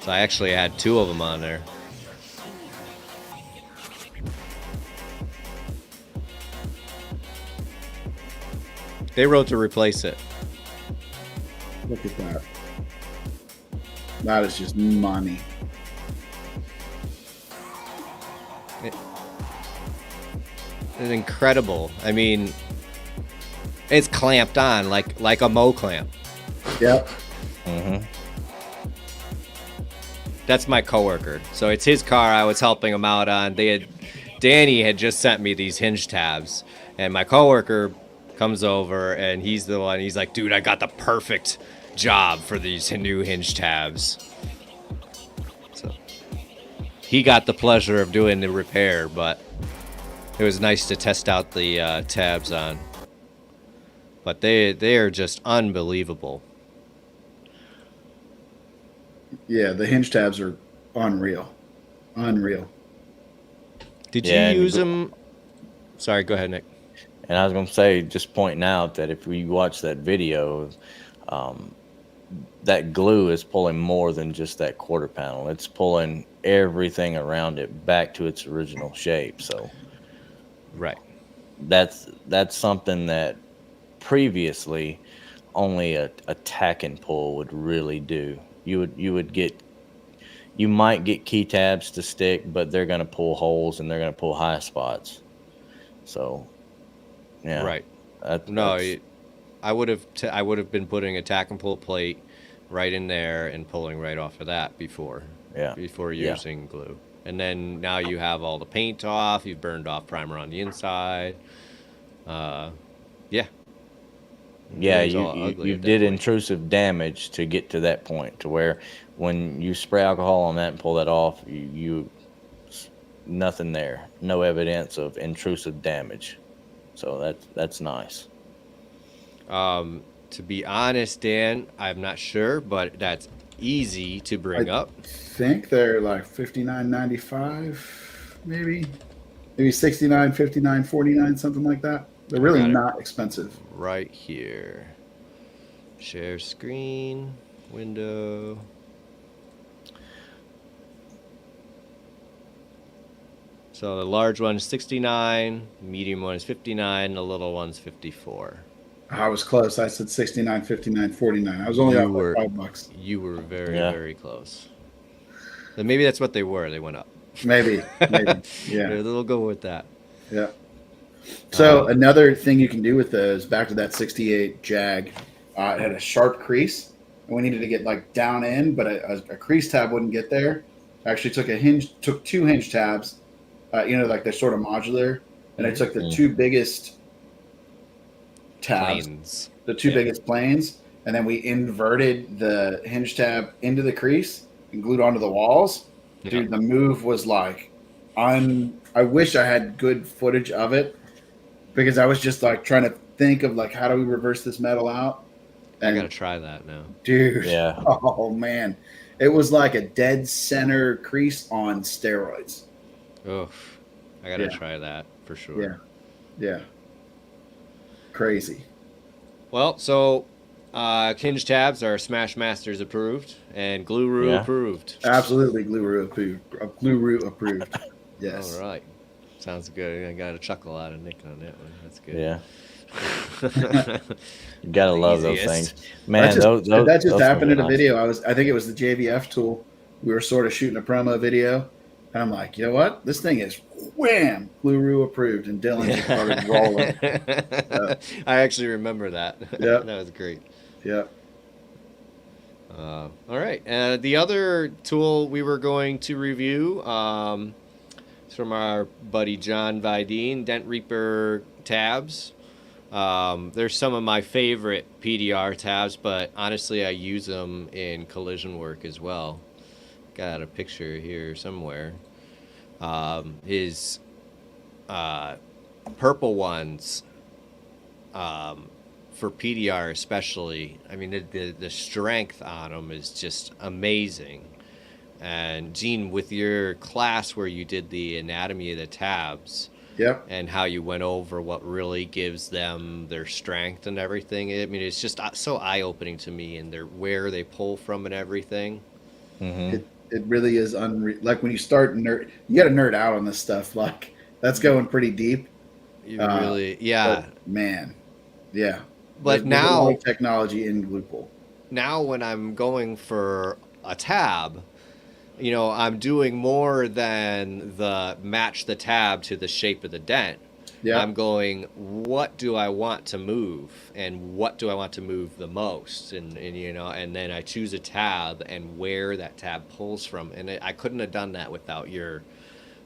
So I actually had two of them on there. They wrote to replace it. Look at that. That is just money. It's incredible. I mean, it's clamped on like a Mo clamp. Yep. Mm-hmm. That's my coworker. So it's his car I was helping him out on. Danny had just sent me these hinge tabs, and my coworker comes over and he's the one. He's like, dude, I got the perfect job for these new hinge tabs. So he got the pleasure of doing the repair, but it was nice to test out the tabs on. But they are just unbelievable. Yeah, the hinge tabs are unreal. Unreal. Did Yeah, you use them? Sorry, go ahead, Nick. And I was going to say, just pointing out that if we watch that video, that glue is pulling more than just that quarter panel. It's pulling everything around it back to its original shape. So Right. that's something that previously only a tack and pull would really do. You might get key tabs to stick, but they're going to pull holes and they're going to pull high spots. So, yeah. Right. I would have been putting a tack and pull plate right in there and pulling right off of that before using glue. And then now you have all the paint off. You've burned off primer on the inside. Yeah. Yeah, It's all ugly you at that did point. intrusive damage to get to that point, to where when you spray alcohol on that and pull that off, you nothing there, no evidence of intrusive damage. So that's nice. To be honest, Dan, I'm not sure, but that's easy to bring up. I think they're like $59.95, maybe 69, 59, 49, something like that. They're really Got it. not expensive. Right here. Share screen, window. So the large one is 69, medium one is 59, the little one's 54. I was close. I said 69, 59, 49. I was only You off were- like $5. You were very, Yeah. very close. So maybe that's what they were. They went up. Maybe. Yeah. Yeah. They'll go with that. Yeah. So another thing you can do with those, back to that 68 Jag, it had a sharp crease, and we needed to get like down in, but a crease tab wouldn't get there. I actually took two hinge tabs, like they're sort of modular, and I took the two biggest tabs, Planes. the two biggest planes, and then we inverted the hinge tab into the crease and glued onto the walls. Dude, the move was like, I wish I had good footage of it, because I was just like trying to think of like, how do we reverse this metal out? I gotta try that now, dude. Yeah. Oh man, it was like a dead center crease on steroids. Oof. I gotta try that for sure. Yeah. Crazy. Well, so hinge tabs are Smash Masters approved and Glue approved. Absolutely, Glue approved. Yes. All right. Sounds good. I got a chuckle out of Nick on that one. That's good. Yeah. You gotta love those Easiest. things, man. That just those happened in a nice. video. I think it was the JVF tool. We were sort of shooting a promo video, and I'm like, you know what? This thing is wham, Glue approved, and Dylan just started rolling. I actually remember that. Yeah. That was great. Yeah. All right. The other tool we were going to review is from our buddy John Vidine, Dent Reaper tabs. They're some of my favorite PDR tabs, but honestly, I use them in collision work as well. Got a picture here somewhere. His purple ones, for PDR especially, I mean, the strength on them is just amazing. And Gene, with your class where you did the anatomy of the tabs, Yep. and how you went over what really gives them their strength and everything, I mean, it's just so eye-opening to me, and where they pull from and everything. Mm-hmm. It really is unreal. Like when you start you got to nerd out on this stuff. Like that's going pretty deep. You really, yeah. Man, yeah. But There's now, more technology in Glue Pull. Now when I'm going for a tab, you know, I'm doing more than match the tab to the shape of the dent. Yeah. I'm going, what do I want to move, and what do I want to move the most, and you know, and then I choose a tab and where that tab pulls from, and I couldn't have done that without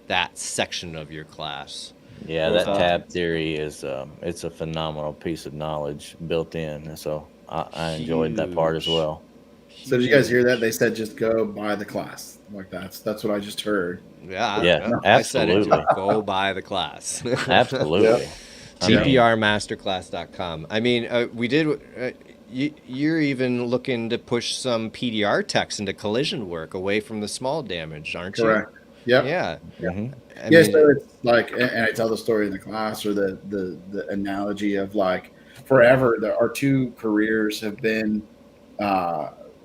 that section of your class. Yeah, that tab theory is it's a phenomenal piece of knowledge built in, so I enjoyed that part as well. So did you guys hear that? They said just go buy the class. Like that's what I just heard. Yeah, absolutely. I said it too. Go buy the class. Absolutely. Yep. TPRmasterclass.com. I mean, we did. You're even looking to push some PDR techs into collision work away from the small damage, aren't you? Correct. Yep. Yeah. Mm-hmm. Yeah. So it's like, and I tell the story in the class, or the analogy of like forever, our two careers have been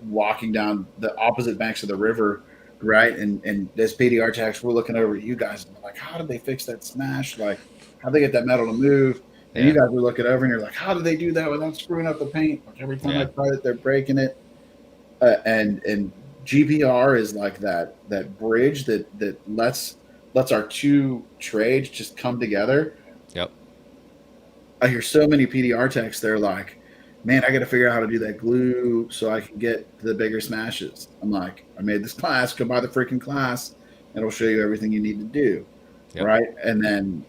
walking down the opposite banks of the river, right? And as PDR techs, we're looking over at you guys and we're like, how did they fix that smash? Like, how'd they get that metal to move? And you guys were looking over and you're like, how did they do that without screwing up the paint? Like every time I try it, they're breaking it. And GPR is like that bridge that lets our two trades just come together. Yep. I hear so many PDR techs, they're like, man, I got to figure out how to do that glue so I can get the bigger smashes. I'm like, I made this class, go buy the freaking class, and it'll show you everything you need to do. Yep. Right. And then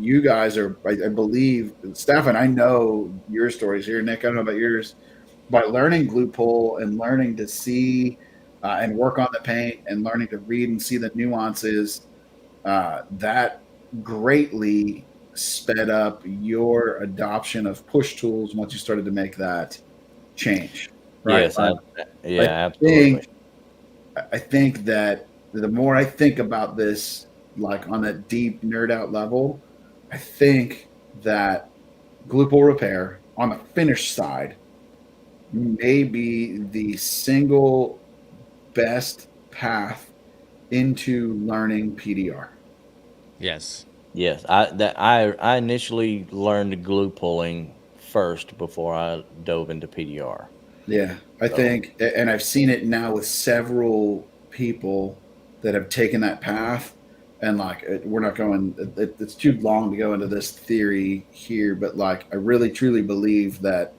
you guys are, I believe, Stefan, I know your stories here. Nick, I don't know about yours. By learning Glue Pull and learning to see and work on the paint and learning to read and see the nuances, that greatly sped up your adoption of push tools once you started to make that change. Right? Yes, absolutely. I think that the more I think about this, like on that deep nerd out level, I think that Glue Pull repair on the finish side may be the single best path into learning PDR. Yes. Yes, I initially learned glue pulling first before I dove into PDR. Yeah, I think, and I've seen it now with several people that have taken that path, and like we're not going. It's too long to go into this theory here, but like I really truly believe that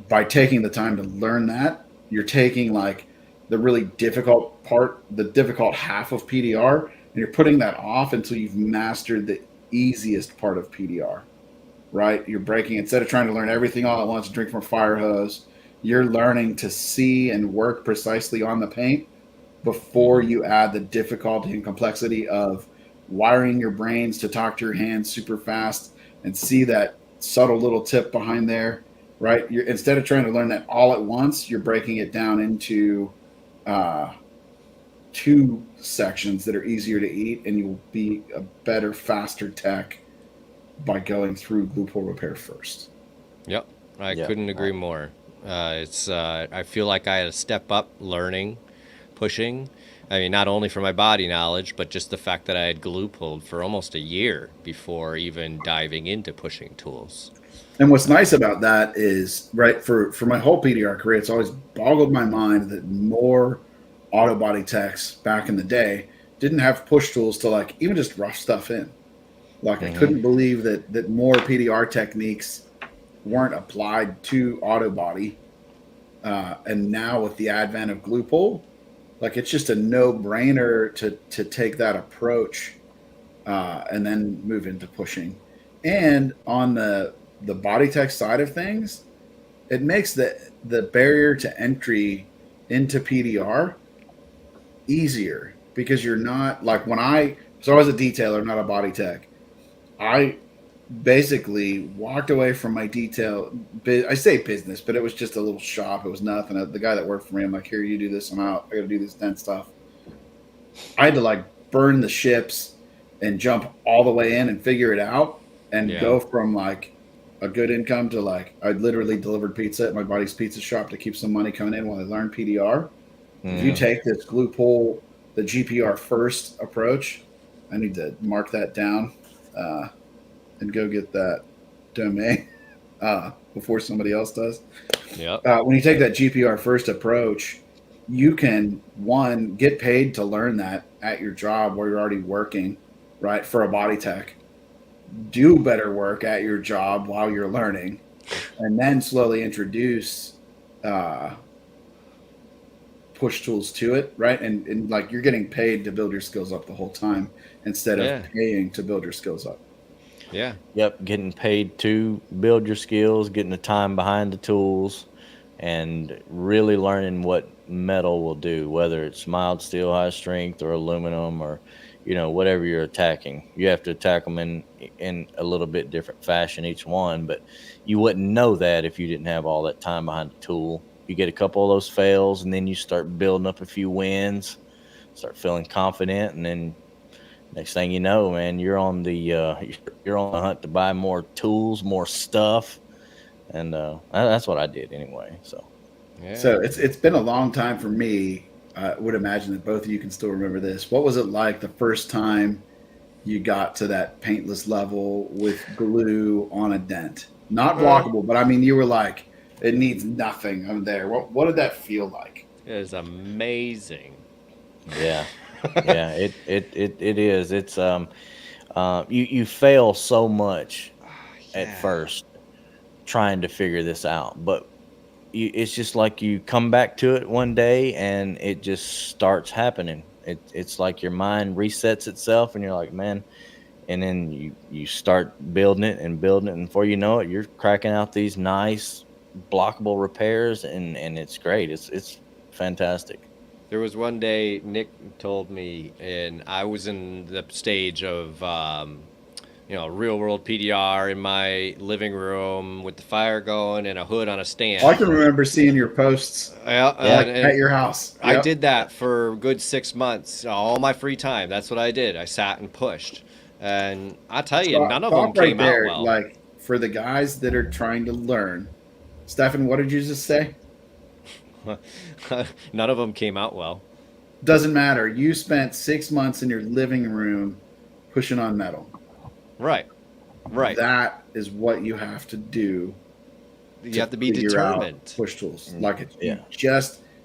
by taking the time to learn that, you're taking like the really difficult part, the difficult half of PDR, and you're putting that off until you've mastered the easiest part of PDR, right? You're breaking, instead of trying to learn everything all at once and drink from a fire hose, you're learning to see and work precisely on the paint before you add the difficulty and complexity of wiring your brains to talk to your hands super fast and see that subtle little tip behind there, right? You're, instead of trying to learn that all at once, you're breaking it down into 2 sections that are easier to eat, and you'll be a better, faster tech by going through glue pull repair first. Yep, I couldn't agree more. I feel like I had to step up learning, pushing. I mean, not only for my body knowledge, but just the fact that I had glue pulled for almost a year before even diving into pushing tools. And what's nice about that is, right, for my whole PDR career, it's always boggled my mind that more auto body techs back in the day didn't have push tools to like even just rough stuff in. Like I couldn't believe that more PDR techniques weren't applied to auto body. And now with the advent of glue pull, like it's just a no-brainer to take that approach and then move into pushing. And on the body tech side of things, it makes the barrier to entry into PDR easier, because you're not like so I was a detailer, not a body tech. I basically walked away from my detail. I say business, but it was just a little shop. It was nothing. The guy that worked for me, I'm like, here, you do this. I'm out. I got to do this dent stuff. I had to like burn the ships and jump all the way in and figure it out and go from like a good income to like, I literally delivered pizza at my buddy's pizza shop to keep some money coming in while I learned PDR. If you take this glue pull, the GPR first approach, I need to mark that down and go get that domain before somebody else does. Yep. When you take that GPR first approach, you can, one, get paid to learn that at your job where you're already working, right, for a body tech. Do better work at your job while you're learning, and then slowly introduce push tools to it, right? And like you're getting paid to build your skills up the whole time instead of paying to build your skills up. Yeah. Yep, getting paid to build your skills, getting the time behind the tools, and really learning what metal will do, whether it's mild steel, high strength, or aluminum, or whatever you're attacking. You have to attack them in a little bit different fashion each one, but you wouldn't know that if you didn't have all that time behind the tool. You get a couple of those fails, and then you start building up a few wins, start feeling confident, and then next thing you know, man, you're on the hunt to buy more tools, more stuff, and that's what I did anyway. So it's been a long time for me. I would imagine that both of you can still remember this. What was it like the first time you got to that paintless level with glue on a dent? Not blockable, but I mean, you were like, it needs nothing. I'm there. What did that feel like? It is amazing. Yeah. Yeah, it is. It's you fail so much at first trying to figure this out, but it's just like you come back to it one day and it just starts happening. It's like your mind resets itself and you're like, man, and then you start building it, and before you know it, you're cracking out these nice blockable repairs, and it's great. It's fantastic. There was one day Nick told me, and I was in the stage of, real world PDR in my living room with the fire going and a hood on a stand. I can remember seeing your posts at your house. Yep. I did that for a good 6 months, all my free time. That's what I did. I sat and pushed. And I tell you, none of them came out well. Like, for the guys that are trying to learn, Stefan, what did you just say? None of them came out well. Doesn't matter. You spent 6 months in your living room pushing on metal. Right. That is what you have to do. You have to be determined. Push tools.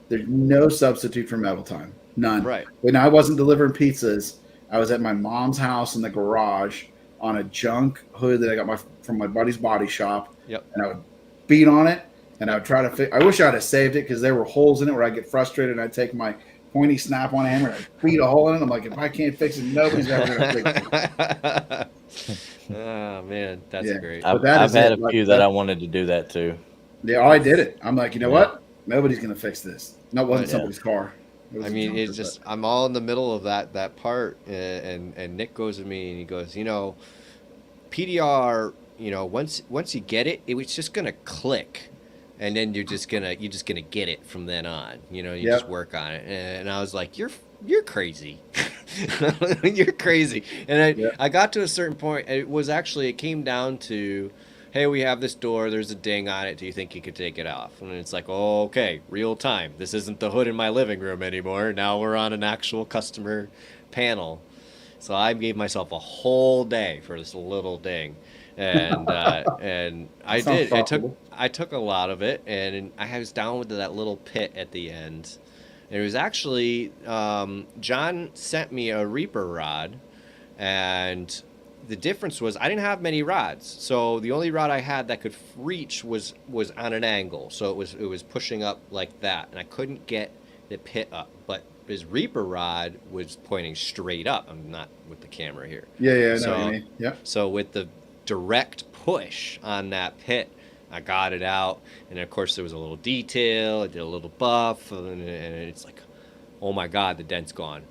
There's no substitute for metal time. None. Right. When I wasn't delivering pizzas, I was at my mom's house in the garage on a junk hood that I got from my buddy's body shop. Yep. And I would beat on it and I would try to I wish I'd have saved it because there were holes in it where I'd get frustrated and I'd take my pointy snap-on hammer and I'd beat a hole in it. I'm like, if I can't fix it, nobody's ever going to fix it. Oh man, that's Yeah. great. But that I've is had it. a Like, few that I wanted to do that too. Yeah, I did it. I'm like, you know what? Nobody's going to fix this. No, it wasn't Yeah. somebody's car. It was I a mean, junker, it's just I'm all in the middle of that part, and Nick goes to me and he goes, PDR, once you get it, it's just gonna click, and then you're just gonna get it from then on. You just work on it, and I was like, you're crazy, you're crazy. And I got to a certain point. It came down to, hey, we have this door. There's a ding on it. Do you think you could take it off? And it's like, oh, okay, real time. This isn't the hood in my living room anymore. Now we're on an actual customer panel. So I gave myself a whole day for this little ding, and and I did. Thoughtful. I took a lot of it, and I was down with that little pit at the end. And it was actually John sent me a Reaper rod, and the difference was I didn't have many rods, so the only rod I had that could reach was on an angle, so it was pushing up like that, and I couldn't get the pit up. But his Reaper rod was pointing straight up. I'm not with the camera here. Yeah, I know So- what you mean. Yep. So with the direct push on that pit, I got it out, and of course there was a little detail. I did a little buff, and it's like, oh my God, the dent's gone.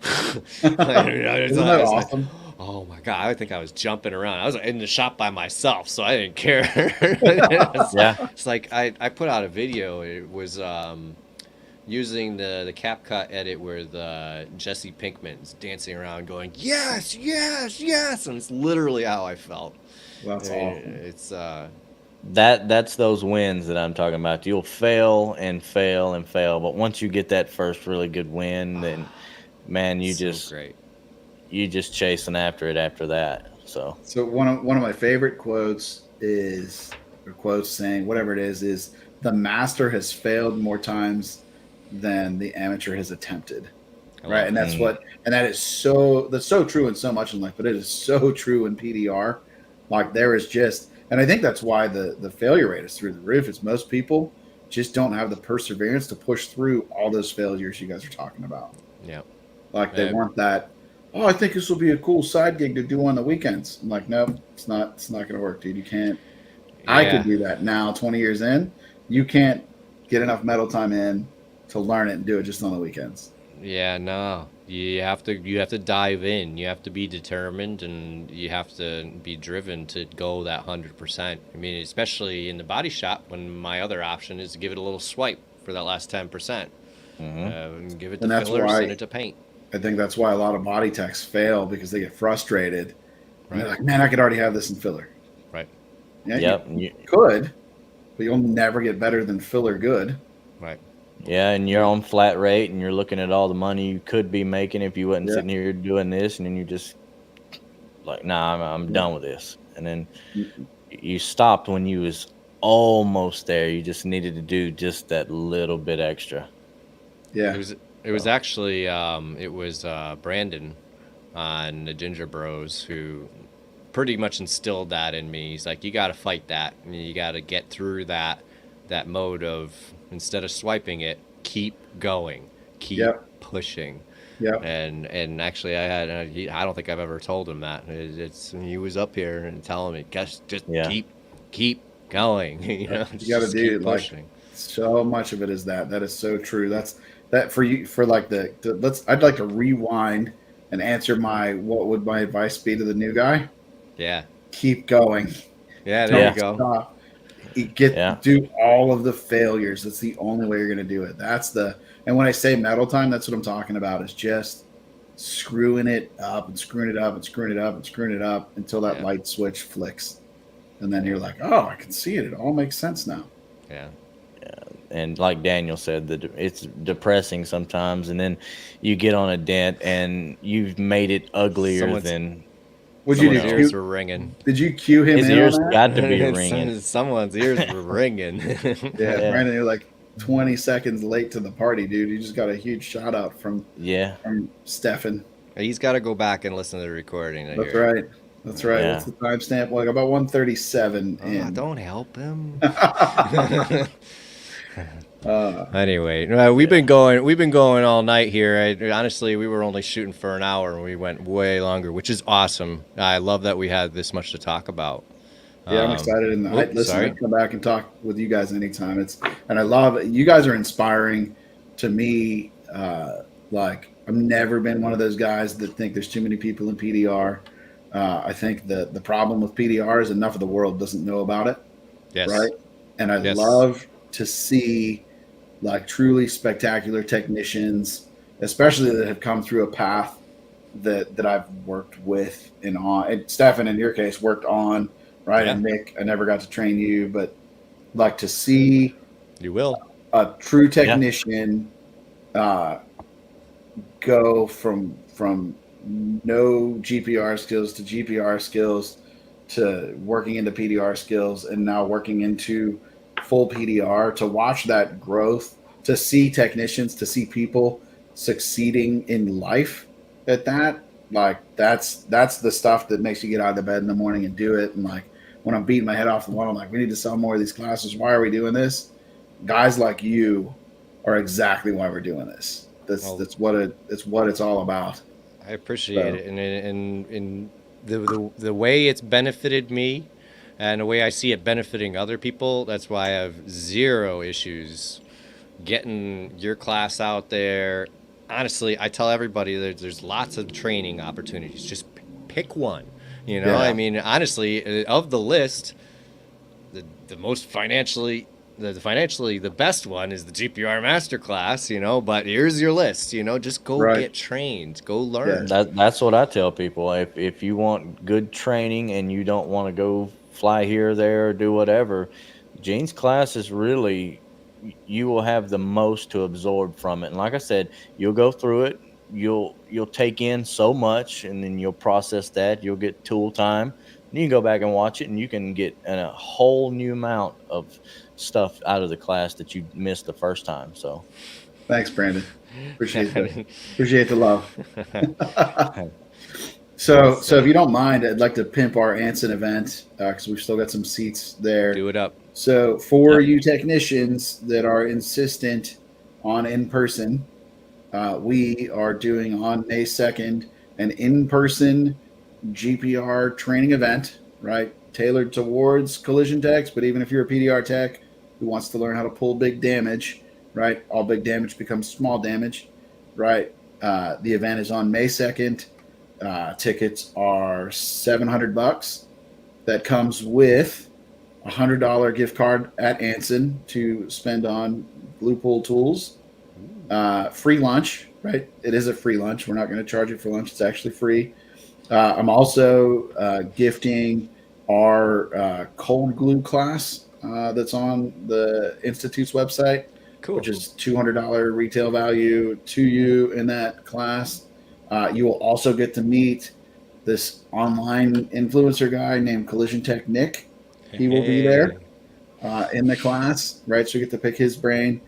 Isn't that awesome? Oh my God, I think I was jumping around. I was in the shop by myself, so I didn't care. It's like I put out a video. It was using the CapCut edit with Jesse Pinkman's dancing around going, yes, yes, yes. And it's literally how I felt. That's awesome. It's That's those wins that I'm talking about. You'll fail and fail and fail, but once you get that first really good win, then man, you great. just chasing after it after that. So one of my favorite quotes saying whatever it is the master has failed more times than the amateur has attempted. Right. And that's so true in so much in life, but it is so true in PDR. Like there is just, and I think that's why the failure rate is through the roof, is most people just don't have the perseverance to push through all those failures you guys are talking about. Yeah. Like they weren't that, oh, I think this will be a cool side gig to do on the weekends. I'm like, nope, it's not going to work, dude. You can't. Yeah. I could do that now, 20 years in. You can't get enough metal time in to learn it and do it just on the weekends. Yeah, no. You have to dive in. You have to be determined, and you have to be driven to go that 100%. I mean, especially in the body shop, when my other option is to give it a little swipe for that last 10%. And give it to filler, send it to paint. I think that's why a lot of body techs fail, because they get frustrated. And they're like, man, I could already have this in filler. Right. Yeah, yep. you could, but you'll never get better than filler good. Right. Yeah, and you're on flat rate, and you're looking at all the money you could be making if you wasn't sitting here doing this, and then you just like, nah, I'm done with this. And then you stopped when you was almost there. You just needed to do just that little bit extra. Yeah. It was actually Brandon on the Ginger Bros who pretty much instilled that in me. He's like, you got to fight that, and you got to get through that mode of, instead of swiping it, keep going, keep pushing. Yeah. And actually, I don't think I've ever told him that. He was up here and telling me, just keep going. You got to do pushing. So much of it is that. That is so true. That's that for you. For like I'd like to rewind and answer what would my advice be to the new guy? Yeah. Keep going. Yeah. There you go. Stop. Do all of the failures. That's the only way you're going to do it. And when I say metal time, that's what I'm talking about, is just screwing it up and screwing it up and screwing it up and screwing it up until that light switch flicks. And then you're like, oh, I can see it. It all makes sense now. Yeah. And like Daniel said, it's depressing sometimes. And then you get on a dent and you've made it uglier than... His ears were ringing. Did you cue him His in ears on that? got to be ringing. Someone's ears were ringing. Yeah, Brandon, you're like 20 seconds late to the party, dude. You just got a huge shout out from Stefan. He's got to go back and listen to the recording. That's right. That's right. Yeah. What's the timestamp? Like about 137 in. Don't help him. uh, Anyway, we've been going all night here. Honestly, we were only shooting for an hour, and we went way longer, which is awesome. I love that we had this much to talk about. yeah, I'm excited. And listen, sorry. I'd come back and talk with you guys anytime. And I love it. You guys are inspiring to me. Like I've never been one of those guys that think there's too many people in PDR. I think the problem with PDR is enough of the world doesn't know about it. Yes. Right. And I Yes. love to see like truly spectacular technicians, especially that have come through a path that I've worked with and on. And Stefan, in your case, worked on, right? Yeah. And Nick, I never got to train you, but like to see You will. a true technician go from no GPR skills to GPR skills to working into PDR skills and now working into full PDR, to watch that growth, to see technicians, to see people succeeding in life at that, like that's the stuff that makes you get out of bed in the morning and do it. And like when I'm beating my head off the wall, I'm like, we need to sell more of these classes. Why are we doing this? Guys like you are exactly why we're doing this. That's what it's all about. I appreciate it, and the way it's benefited me, and the way I see it benefiting other people. That's why I have zero issues getting your class out there. Honestly, I tell everybody that there's lots of training opportunities. Just pick one. You know, Yeah. I mean, honestly, of the list, the most financially the best one is the GPR Masterclass, you know, but here's your list, you know, just go Right. get trained, go learn. That's what I tell people. If you want good training and you don't want to go fly here or there or do whatever, Gene's class is really, you will have the most to absorb from it. And like I said, you'll go through it, you'll take in so much, and then you'll process that. You'll get tool time. And you can go back and watch it, and you can get a whole new amount of stuff out of the class that you missed the first time. So Thanks, Brandon. Appreciate that. Appreciate the love. So if you don't mind, I'd like to pimp our Anson event because we've still got some seats there. Do it up. So for you technicians that are insistent on in-person, we are doing on May 2nd an in-person GPR training event, right? Tailored towards collision techs, but even if you're a PDR tech who wants to learn how to pull big damage, right? All big damage becomes small damage, right? The event is on May 2nd. Tickets are $700. That comes with a $100 gift card at Anson to spend on glue pull tools. Free lunch, right? It is a free lunch. We're not going to charge you for lunch. It's actually free. I'm also gifting our cold glue class that's on the Institute's website, Cool. which is $200 retail value to you in that class. You will also get to meet this online influencer guy named Collision Tech Nick. He will be there in the class, right? So you get to pick his brain.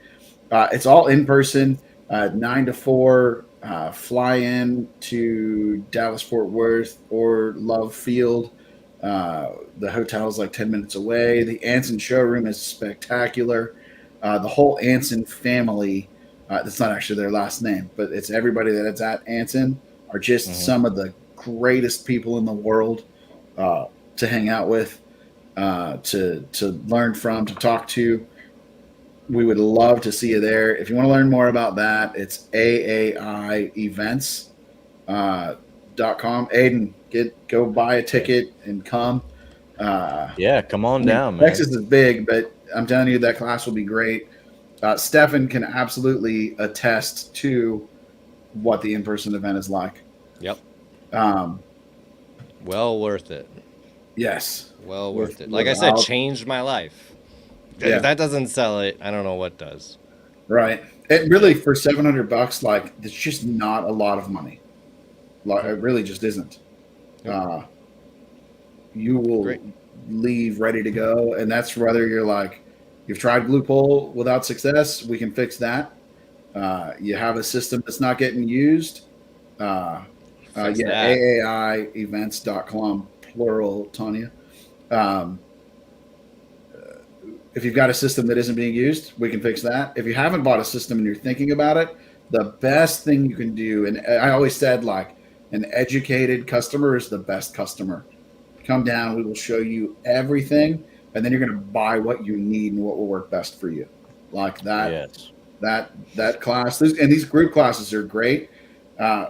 It's all in person, 9 to 4. Fly in to Dallas Fort Worth or Love Field. The hotel is like 10 minutes away. The Anson showroom is spectacular. The whole Anson family, that's not actually their last name, but it's everybody that is at Anson are just some of the greatest people in the world to hang out with, to learn from, to talk to. We would love to see you there. If you want to learn more about that, it's aaievents.com. Aiden, go buy a ticket and come. yeah, come on down, man. Texas is big, but I'm telling you that class will be great. Stefan can absolutely attest to what the in-person event is like. Yep. Um, Well worth it. yes. Well worth it. Like I said, without- changed my life. Yeah. If that doesn't sell it, I don't know what does. Right. It really, for $700, like, it's just not a lot of money. Like, it really just isn't. You will Great. leave ready to go. And that's whether you're like, you've tried glue pull without success, we can fix that. You have a system that's not getting used. Fix that. AAIevents.com. plural, Tanya. Um, if you've got a system that isn't being used, we can fix that. If you haven't bought a system and you're thinking about it, the best thing you can do, and I always said, like, an educated customer is the best customer. Come down, we will show you everything, and then you're going to buy what you need and what will work best for you. Like that. Yes. That class, and these group classes are great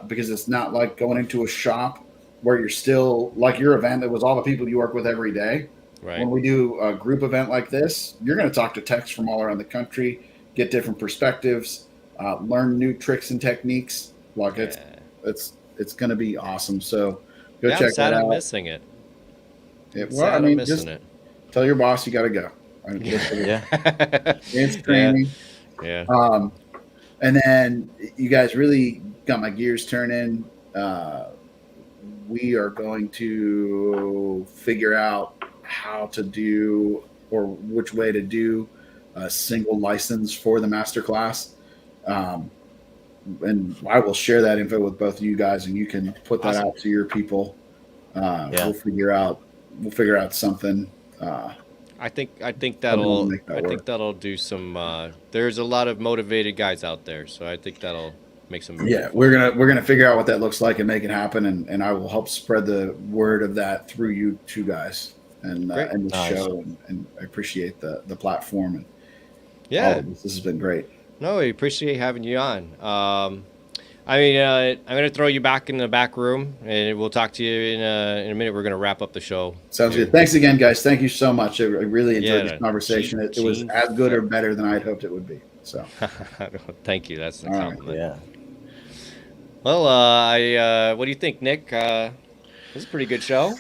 because it's not like going into a shop where you're still like your event. It was all the people you work with every day. Right. When we do a group event like this, you're going to talk to techs from all around the country, get different perspectives, learn new tricks and techniques. Like it's going to be awesome. So go check that out. I'm missing it. Well, I mean, just it. tell your boss you got to go. Yeah. It's training. Yeah. And then you guys really got my gears turning. We are going to figure out how to do or which way to do a single license for the masterclass. And I will share that info with both of you guys, and you can put that out to your people. We'll figure out something. I think that'll do some. There's a lot of motivated guys out there, so I think that'll make some. Yeah, we're gonna figure out what that looks like and make it happen, and I will help spread the word of that through you two guys and the show, and I appreciate the platform and all of this. This has been great. No, we appreciate having you on. I mean, I'm going to throw you back in the back room, and we'll talk to you in a minute. We're going to wrap up the show. Sounds good. Thanks again, guys. Thank you so much. I really enjoyed this conversation. It was as good or better than I'd hoped it would be. So, thank you. That's the compliment. Right. Yeah. Well, what do you think, Nick? This is a pretty good show.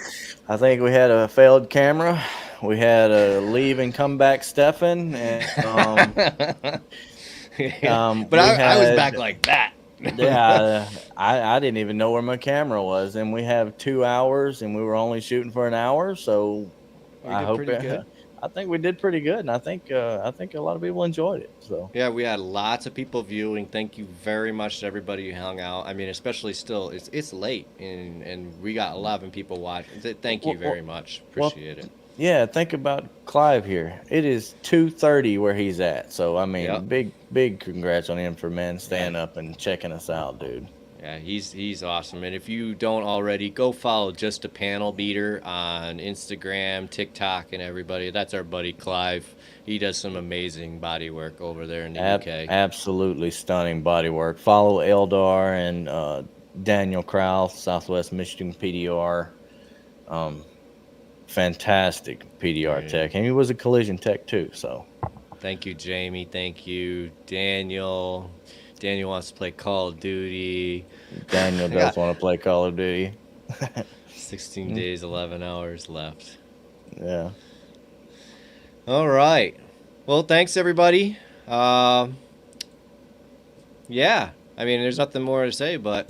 I think we had a failed camera. We had a leave and come back Stefan, and but I was back like that. Yeah, I didn't even know where my camera was, and we have 2 hours, and we were only shooting for an hour, so I think we did pretty good, and I think a lot of people enjoyed it. So yeah, we had lots of people viewing. Thank you very much to everybody who hung out. I mean, especially still, it's late, and we got 11 people watching. Thank you very much. Appreciate it. Yeah, think about Clive here. It is 2:30 where he's at. So I mean, big congrats on him for staying up and checking us out, dude. Yeah, he's awesome. And if you don't already, go follow Just a Panel Beater on Instagram, TikTok, and everybody. That's our buddy Clive. He does some amazing body work over there in the UK. Absolutely stunning body work. Follow Eldar and Daniel Krause, Southwest Michigan PDR. Fantastic PDR tech, and he was a collision tech too. So, thank you, Jamie. Thank you, Daniel. Daniel wants to play Call of Duty. Daniel does want to play Call of Duty. 16 days, 11 hours left. Yeah. All right. Well, thanks everybody. Yeah. I mean, there's nothing more to say, but.